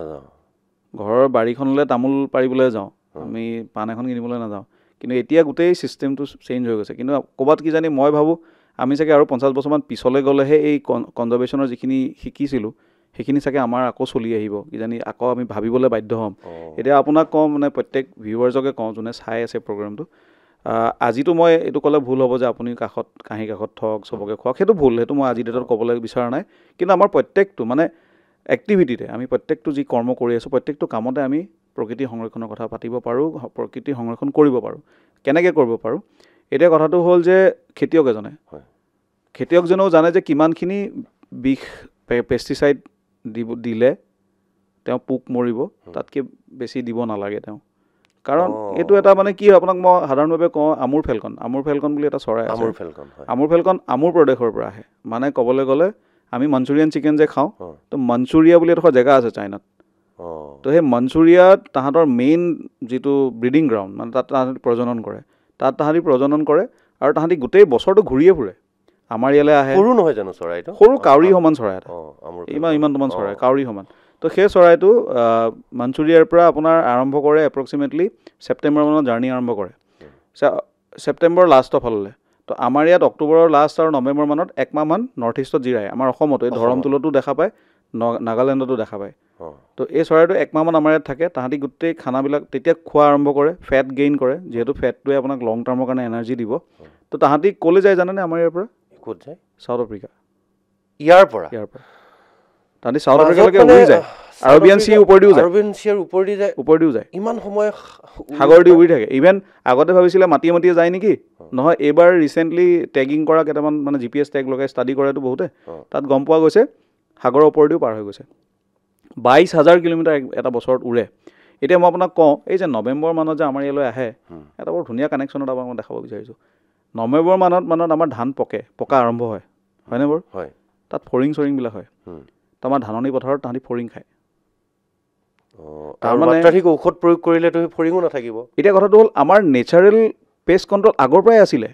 ঘৰৰ বাৰীখনলৈ তামোল পাৰিবলৈ যাওঁ, আমি পাণ এখন কিনিবলৈ নাযাওঁ। কিন্তু এতিয়া গোটেই ছিষ্টেমটো চেঞ্জ হৈ গৈছে। কিন্তু ক'ৰবাত কি জানি মই ভাবোঁ আমি চাগে আৰু 50 বছৰমান পিছলৈ গ'লেহে এই কনজাৰ্ভেশ্যনৰ যিখিনি শিকিছিলোঁ সেইখিনি চাগে আমাৰ আকৌ চলি আহিব, কিজানি আকৌ আমি ভাবিবলৈ বাধ্য হ'ম। এতিয়া আপোনাক কওঁ, মানে প্ৰত্যেক ভিউৱাৰ্ছকে কওঁ যোনে চাই আছে প্ৰগ্ৰেমটো, আজিতো মই এইটো ক'লে ভুল হ'ব যে আপুনি কাঁহী কাষত থওক, চবকে খুৱাওক, সেইটো ভুল, সেইটো মই আজি ডেটত ক'বলৈ বিচৰা নাই। কিন্তু আমাৰ প্ৰত্যেকটো মানে এক্টিভিটিতে, আমি প্ৰত্যেকটো যি কৰ্ম কৰি আছোঁ, প্ৰত্যেকটো কামতে আমি প্ৰকৃতি সংৰক্ষণৰ কথা পাতিব পাৰোঁ, প্ৰকৃতি সংৰক্ষণ কৰিব পাৰোঁ। কেনেকৈ কৰিব পাৰোঁ? এতিয়া কথাটো হ'ল যে খেতিয়কজনেও জানে যে কিমানখিনি বিষ পেষ্টিচাইড দিলে তেওঁ পোক মৰিব, তাতকৈ বেছি দিব নালাগে তেওঁ। কাৰণ এইটো এটা মানে কি হয়, আপোনাক মই সাধাৰণভাৱে কওঁ, আমুৰ ফেলকন বুলি এটা চৰাই আছে। আমুৰ ফেলকন আমুৰ প্ৰদেশৰ পৰা আহে। মানে ক'বলৈ গ'লে আমি মঞ্চুৰিয়ান চিকেন যে খাওঁ, তো মঞ্চুৰিয়া বুলি এডোখৰ জেগা আছে চাইনাত। তো সেই মঞ্চুৰিয়াত তাহাঁতৰ মেইন যিটো ব্ৰিডিং গ্ৰাউণ্ড, মানে তাত তাহাঁতি প্ৰজনন কৰে, আৰু তাহাঁতি গোটেই বছৰটো ঘূৰিয়ে ফুৰে। আমাৰ ইয়ালৈ আহে। সৰু নহয় জানো চৰাইটো? সৰু কাউৰী সমান চৰাই এটা, ইমানমান চৰাই, কাউৰী সমান। তো সেই চৰাইটো মঞ্চুৰিয়াৰ পৰা আপোনাৰ আৰম্ভ কৰে এপ্ৰক্সিমেটলি ছেপ্টেম্বৰ মানত জাৰ্ণি আৰম্ভ কৰে, ছেপ্টেম্বৰ লাষ্টৰ ফাললৈ। তো আমাৰ ইয়াত অক্টোবৰৰ লাষ্ট আৰু নৱেম্বৰ মানত একমাহমান নৰ্থ ইষ্টত জিৰায়। আমাৰ অসমতো এই ধৰমতোলতো দেখা পায়, নাগালেণ্ডতো দেখা পায়। তো এই চৰাইটো একমাহমান আমাৰ ইয়াত থাকে। তাহাঁতি গোটেই খানাবিলাক তেতিয়া খোৱা আৰম্ভ কৰে, ফেট গেইন কৰে, যিহেতু ফেটটোৱে আপোনাক লং টাৰ্মৰ কাৰণে এনাৰ্জি দিব। তো তাহাঁতি ক'লৈ যায় জানেনে? আমাৰ ইয়াৰ পৰা ক'ত যায়? South Africa. ইয়াৰ পৰা তাহাঁতি চাউথ আফ্ৰিকালৈকে উৰি যায়, আৰবিয়ান চিৰ ওপৰেদিও যায়, ইমান সময় সাগৰেদি উৰি থাকে। ইভেন আগতে ভাবিছিলে মাটিয়ে যায় নেকি, নহয়, এইবাৰ ৰিচেণ্টলি টেগিং কৰা কেইটামান মানে GPS টেগ লগাই ষ্টাডি কৰেতো বহুতে, তাত গম পোৱা গৈছে সাগৰৰ ওপৰেদিও পাৰ হৈ গৈছে। 22,000 কিলোমিটাৰ এটা বছৰত উৰে। এতিয়া মই আপোনাক কওঁ, এই যে নৱেম্বৰ মানত যে আমাৰ ইয়ালৈ আহে, এটা বৰ ধুনীয়া কানেকশ্যন এটা আপোনাক দেখাব বিচাৰিছোঁ। নৱেম্বৰ মানত আমাৰ ধান পকা আৰম্ভ হয়নে বাৰু? হয়। তাত ফৰিংবিলাক হয়। তো আমাৰ ধাননি পথাৰত তাহাঁতি ফৰিং খায়। তাৰমানে মাত্ৰাধিক ঔষধ প্ৰয়োগ কৰিলেতো ফৰিঙো নাথাকিব। এতিয়া কথাটো হ'ল, আমাৰ নেচাৰেল পেষ্ট কণ্ট্ৰল আগৰ পৰাই আছিলে।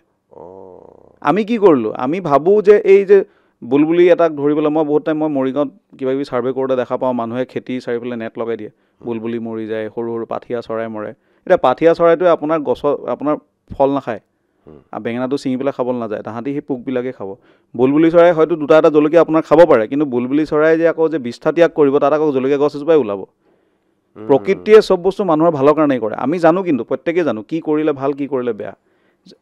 আমি কি কৰিলোঁ? আমি ভাবোঁ যে এই যে বুলবুলি এটাক ধৰিবলৈ, মই বহুত টাইম মৰিগাঁৱত কিবাকিবি ছাৰ্ভে কৰোঁতে দেখা পাওঁ, মানুহে খেতি চাৰিওফালে নেট লগাই দিয়ে, বুলবুলি মৰি যায়, সৰু সৰু পাঠিয়া চৰাই মৰে। এতিয়া পাঠিয়া চৰাইটোৱে আপোনাৰ ফল নাখায়, বেঙেনাটো ছিঙি পেলাই খাবলৈ নাযায়, তাহাঁতি সেই পোকবিলাকে খাব। বুলবুলি চৰাই হয়তো 2-এটা জলকীয়া আপোনাক খাব পাৰে, কিন্তু বুলবুলি চৰাই যে আকৌ যে 20টা ত্যাগ কৰিব, তাত আকৌ জলকীয়া গছ এজোপাই ওলাব। প্ৰকৃতিয়ে চব বস্তু মানুহৰ ভালৰ কাৰণেই কৰে। আমি জানো, কিন্তু প্ৰত্যেকেই জানো কি কৰিলে ভাল, কি কৰিলে বেয়া।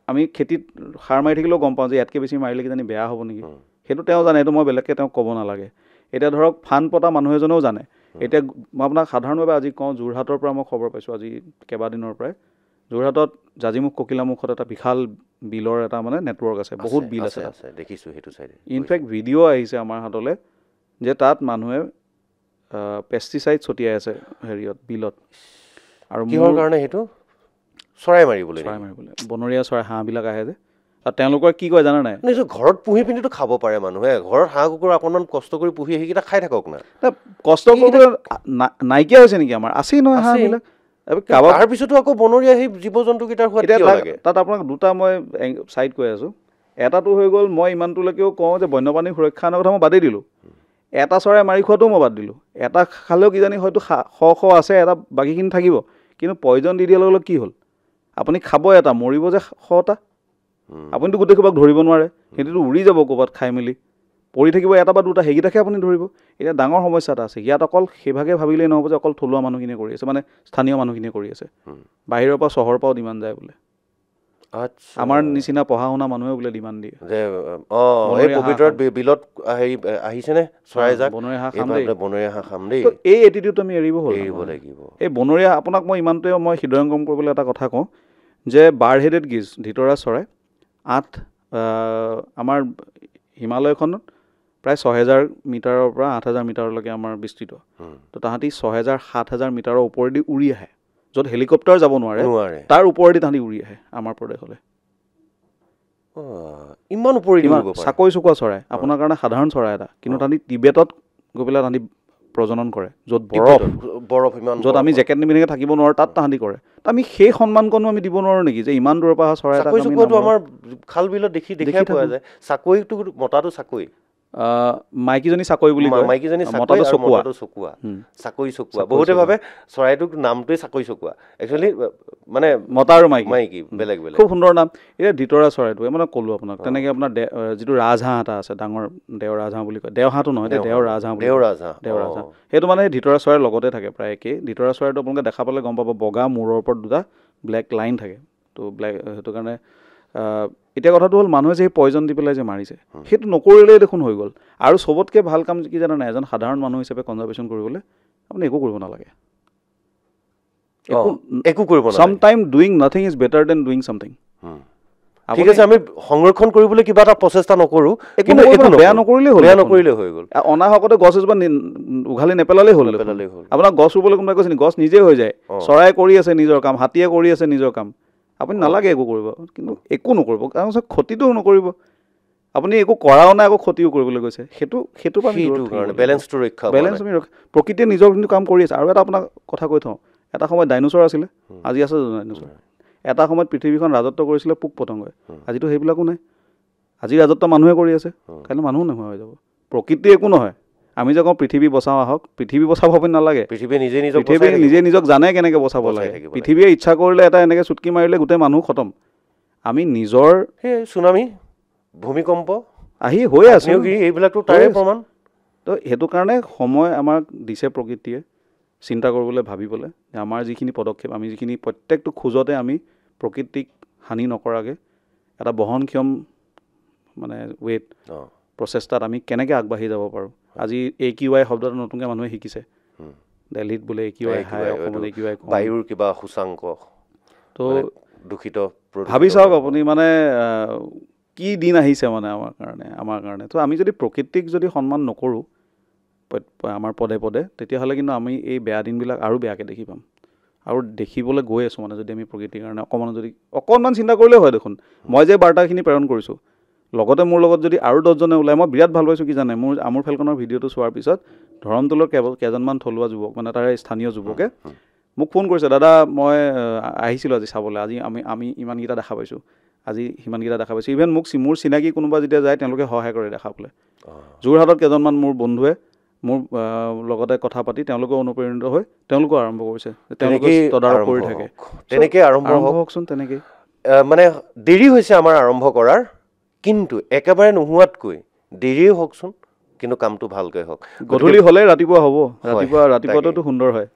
আমি খেতিত সাৰ মাৰি থাকিলেও গম পাওঁ যে ইয়াতকৈ বেছি মাৰিলে কিজানি বেয়া হ'ব নেকি, সেইটো তেওঁ জানে, সেইটো মই বেলেগকৈ তেওঁক ক'ব নালাগে। এতিয়া ধৰক ফান পতা মানুহ এজনেও জানে। এতিয়া মই আপোনাক সাধাৰণভাৱে আজি কওঁ, যোৰহাটৰ পৰা মই খবৰ পাইছোঁ আজি কেইবাদিনৰ পৰাই, যোৰহাটত জাজিমুখ ককিলামুখত এটা বিশাল বিলৰ এটা মানে নেটৱৰ্ক আছে, বহুত বিল আছে, দেখিছোঁ সেইটো চাইডে। ইনফেক্ট ভিডিঅ' আহিছে আমাৰ হাতলৈ যে তাত মানুহে পেষ্টিচাইড ছটিয়াই আছে বিলত। আৰু কিহৰ কাৰণে? সেইটো চৰাই মাৰিবলৈ, বনৰীয়া চৰাই হাঁহবিলাক আহে যে, আৰু তেওঁলোকৰ কি কয় জানা নাই? নিজৰ ঘৰত পুহি পিনিতো খাব পাৰে মানুহে। ঘৰত হাঁহ কুকুৰা অকণমান কষ্ট কৰি পুহি সেইকেইটা খাই থাকক না। কষ্ট কৰিবলৈ নাইকিয়া হৈছে নেকি? আমাৰ আছেই নহয় হাঁহবিলাক। তাৰপিছতো আকৌ বনৰীয়া সেই জীৱ জন্তুকেইটাৰ সোৱাদ কিয় লাগে? তাত আপোনাক দুটা মই চাইড কৈ আছোঁ। এটাটো হৈ গ'ল, মই ইমানটোলৈকেও কওঁ যে বন্যপ্ৰাণী সুৰক্ষা আনৰ কথা মই বাদেই দিলোঁ, এটা চৰাই মাৰি খোৱাটোও মই বাদ দিলোঁ। এটা খালেও কিজানি হয়তো শ আছে, এটা বাকীখিনি থাকিব, কিন্তু পয়জন দি দিয়াৰ লগে লগে কি হ'ল? আপুনি খাব এটা মৰিব যে 100টা আপুনিতো গোটেই সোপাক ধৰিব নোৱাৰে সিহঁতিতো উৰি যাব ক'ৰবাত খাই মেলি পৰি থাকিব এটা বা দুটা সেইকেইটাকে আপুনি ধৰিব এতিয়া ডাঙৰ সমস্যা এটা আছে ইয়াত অকল সেইভাগে ভাবিলেই নহ'ব যে অকল থলুৱা মানুহখিনিয়ে কৰি আছে মানে স্থানীয় মানুহখিনিয়ে কৰি আছে বাহিৰৰ পৰা চহৰৰ পৰাও ডিমাণ্ড যায় বোলে আমাৰ নিচিনা পঢ়া শুনা মানুহে বোলে ডিমাণ্ড দিয়ে যে এই পবিত্ৰত বিলত হেৰি আহিছেনে চৰাইজাক বনৰীয়া হাঁহ খাম বনৰীয়া হাঁহ খাম দেই এই এটিটিউড আমি এৰিব লাগিব এই বনৰীয়া আপোনাক মই ইমানটোৱে মই হৃদয়ংগম কৰিবলৈ এটা কথা কওঁ যে বাৰহেডেড গিজ ধিতৰা চৰাই আমাৰ হিমালয়খনত প্ৰায় 6000 মিটাৰৰ পৰা 8000 মিটাৰলৈকে আমাৰ বিস্তৃত তো তাহাঁতি 6000 7000 মিটাৰৰ ওপৰেদি উৰি আহে য'ত হেলিকপ্টাৰ যাব নোৱাৰে তাৰ ওপৰেদি তাহাঁতি উৰি আহে আমাৰ প্ৰদেশলৈ ইমান ওপৰেদি চাকৈ চুকুৱা চৰাই আপোনাৰ কাৰণে সাধাৰণ চৰাই এটা কিন্তু তাহাঁতি টিবেটত গৈ পেলাই তাহাঁতি প্ৰজনন কৰে য'ত বৰফ ইমান য'ত আমি জেকেট নিপিন্ধাকৈ থাকিব নোৱাৰোঁ তাত তাহাঁতি কৰে তো আমি সেই সন্মানকণো আমি দিব নোৱাৰোঁ নেকি যে ইমান দূৰৰ পৰা অহা চৰাই এটা আমাৰ খাল বিলত দেখাই পোৱা যায় চাকৈটো মতাটো চাকৈ মাইকীজনী চাকৈ বুলি কয় মাইকীজনী মতাটো চকুৱা চাকৈ চকুৱা বহুতে ভাবে চৰাইটোক নামটোৱে চাকৈ চকুৱা একচুৱেলি মানে মতা আৰু মাইকী বেলেগ বেলেগ খুব সুন্দৰ নাম এতিয়া ধিতৰা চৰাইটো মানে ক'লোঁ আপোনাক তেনেকৈ আপোনাৰ যিটো ৰাজহাঁহ এটা আছে ডাঙৰ দেও ৰাজহাঁহ বুলি কয় দেওহাঁহটো নহয় দেও ৰাজহাঁহ সেইটো মানে ধিতৰা চৰাইৰ লগতে থাকে প্ৰায় একেই ধিতৰা চৰাইটো আপোনালোকে দেখা পালে গম পাব বগা মূৰৰ ওপৰত দুটা ব্লেক লাইন থাকে তো সেইটো কাৰণে এতিয়া কথাটো হ'ল মানুহে যে পয়জন দি পেলাই যে মাৰিছে সেইটো নকৰিলেই দেখোন হৈ গ'ল আৰু চবতকৈ ভাল কাম কি জানে নাই এজন সাধাৰণ মানুহ হিচাপে কনজাৰ্ভেশ্যন কৰিবলৈ আপুনি একো কৰিব নালাগে একো কৰিব নালাগে sometime doing nothing is better than doing something ঠিক আছে আমি সংৰক্ষণ কৰিবলৈ কিবা এটা প্ৰচেষ্টা নকৰোঁ কিন্তু বেয়া নকৰিলেই হৈ গ'ল অনাহকতে গছ এজোপা উঘালি নেপেলালেই হ'ল আপোনাক গছ ৰুবলৈ কোনোবাই কৈছে গছ নিজে হৈ যায় চৰাই কৰি আছে নিজৰ কাম হাতীয়ে কৰি আছে নিজৰ কাম আপুনি নালাগে একো কৰিব কিন্তু একো নকৰিব কাৰণ ক্ষতিটোও নকৰিব আপুনি একো কৰাও নাই আকৌ ক্ষতিও কৰিবলৈ গৈছে সেইটো বেলেঞ্চটো প্ৰকৃতিয়ে নিজৰ কিন্তু কাম কৰি আছে আৰু এটা আপোনাক কথা কৈ থওঁ এটা সময়ত ডাইনোচৰ আছিলে আজি আছে ডাইনোচৰ এটা সময়ত পৃথিৱীখন ৰাজত্ব কৰিছিলে পোক পতংগই আজিতো সেইবিলাকো নাই আজি ৰাজত্ব মানুহে কৰি আছে কাইলৈ মানুহ নোহোৱা হৈ যাব প্ৰকৃতি একো নহয় আমি যে কওঁ পৃথিৱী বচাওঁ আহক পৃথিৱী বচাব আপুনি নালাগে পৃথিৱীয়ে নিজে নিজক জানে কেনেকৈ বচাব লাগে পৃথিৱীয়ে ইচ্ছা কৰিলে এটা এনেকৈ চুটকি মাৰিলে গোটেই মানুহ খতম আমি নিজৰ সেই চুনামি ভূমিকম্প আহি হৈ আছে এইবিলাকতো তাৰে প্ৰমাণ তো সেইটো কাৰণে সময় আমাক দিছে প্ৰকৃতিয়ে চিন্তা কৰিবলৈ ভাবিবলৈ যে আমাৰ যিখিনি পদক্ষেপ আমি যিখিনি প্ৰত্যেকটো খোজতে আমি প্ৰকৃতিক হানি নকৰাকৈ এটা বহনক্ষম মানে ৱেট প্ৰচেষ্টাত আমি কেনেকৈ আগবাঢ়ি যাব পাৰোঁ আজি AQI শব্দটো নতুনকৈ মানুহে শিকিছে দিল্লীত বোলে AQI হাই অসমত AQI বায়ুৰ কিবা সূচাংক তো দূষিত ভাবি চাওক আপুনি মানে কি দিন আহিছে মানে আমাৰ কাৰণে তো আমি যদি প্ৰকৃতিক যদি সন্মান নকৰোঁ আমাৰ পদে পদে তেতিয়াহ'লে কিন্তু আমি এই বেয়া দিনবিলাক আৰু বেয়াকৈ দেখি পাম আৰু দেখিবলৈ গৈ আছোঁ মানে যদি আমি প্ৰকৃতিৰ কাৰণে অকণমান চিন্তা কৰিলেও হয় দেখোন মই যে বাৰ্তাখিনি প্ৰেৰণ কৰিছোঁ লগতে মোৰ লগত যদি আৰু 10জনে ওলাই মই বিৰাট ভাল পাইছোঁ কি জানে মোৰ আমোৰ ফেলকনৰ ভিডিঅ'টো চোৱাৰ পিছত ধৰমটোলৰ কেইজনমান থলুৱা যুৱক মানে তাৰে স্থানীয় যুৱকে মোক ফোন কৰিছে দাদা মই আহিছিলোঁ আজি চাবলৈ আজি আমি ইমানকেইটা দেখা পাইছোঁ আজি সিমানকেইটা দেখা পাইছোঁ ইভেন মোক মোৰ চিনাকি কোনোবা যেতিয়া যায় তেওঁলোকে সহায় কৰে দেখাবলৈ যোৰহাটত কেইজনমান মোৰ বন্ধুৱে মোৰ লগতে কথা পাতি তেওঁলোকে অনুপ্ৰেৰিত হৈ তেওঁলোকো আৰম্ভ কৰিছে তেওঁলোকে তদাৰক কৰি থাকে তেনেকৈ আৰম্ভ হওকচোন তেনেকৈ মানে দেৰি হৈছে আমাৰ আৰম্ভ কৰাৰ কিন্তু একেবাৰে নোহোৱাতকৈ দেৰিয়ে হওকচোন কিন্তু কামটো ভালকৈ হওক গধূলি হ'লে ৰাতিপুৱা হ'ব ৰাতিপুৱাটো সুন্দৰ হয়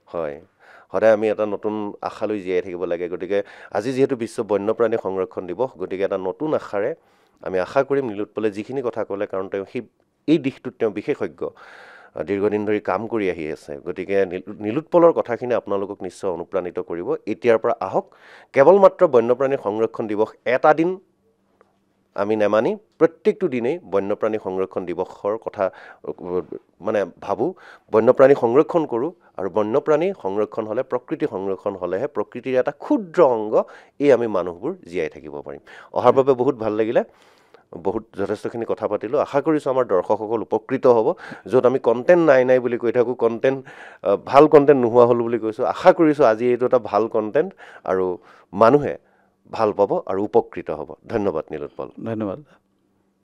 সদায় আমি এটা নতুন আশালৈ জীয়াই থাকিব লাগে গতিকে আজি যিহেতু বিশ্ব বন্যপ্ৰাণী সংৰক্ষণ দিৱস গতিকে এটা নতুন আশাৰে আমি আশা কৰিম নীলোৎপলে যিখিনি কথা ক'লে কাৰণ তেওঁ এই দিশটোত তেওঁ বিশেষজ্ঞ দীৰ্ঘদিন ধৰি কাম কৰি আহি আছে গতিকে নীলোৎপলৰ কথাখিনি আপোনালোকক নিশ্চয় অনুপ্ৰাণিত কৰিব এতিয়াৰ পৰা আহক কেৱল মাত্ৰ বন্যপ্ৰাণী সংৰক্ষণ দিৱস এটা দিন আমি নেমানি প্ৰত্যেকটো দিনেই বন্যপ্ৰাণী সংৰক্ষণ দিৱসৰ কথা মানে ভাবোঁ বন্যপ্ৰাণী সংৰক্ষণ কৰোঁ আৰু বন্যপ্ৰাণী সংৰক্ষণ হ'লে প্ৰকৃতি সংৰক্ষণ হ'লেহে প্ৰকৃতিৰ এটা ক্ষুদ্ৰ অংগ এই আমি মানুহবোৰ জীয়াই থাকিব পাৰিম অহাৰ বাবে বহুত ভাল লাগিলে যথেষ্টখিনি কথা পাতিলোঁ আশা কৰিছোঁ আমাৰ দৰ্শকসকল উপকৃত হ'ব য'ত আমি কণ্টেণ্ট নাই বুলি কৈ থাকোঁ ভাল কণ্টেণ্ট নোহোৱা হ'ল বুলি কৈছোঁ আশা কৰিছোঁ আজি এইটো এটা ভাল কণ্টেণ্ট আৰু মানুহে ভাল পাব আৰু উপকৃত হ'ব ধন্যবাদ নীলোৎপল ধন্যবাদ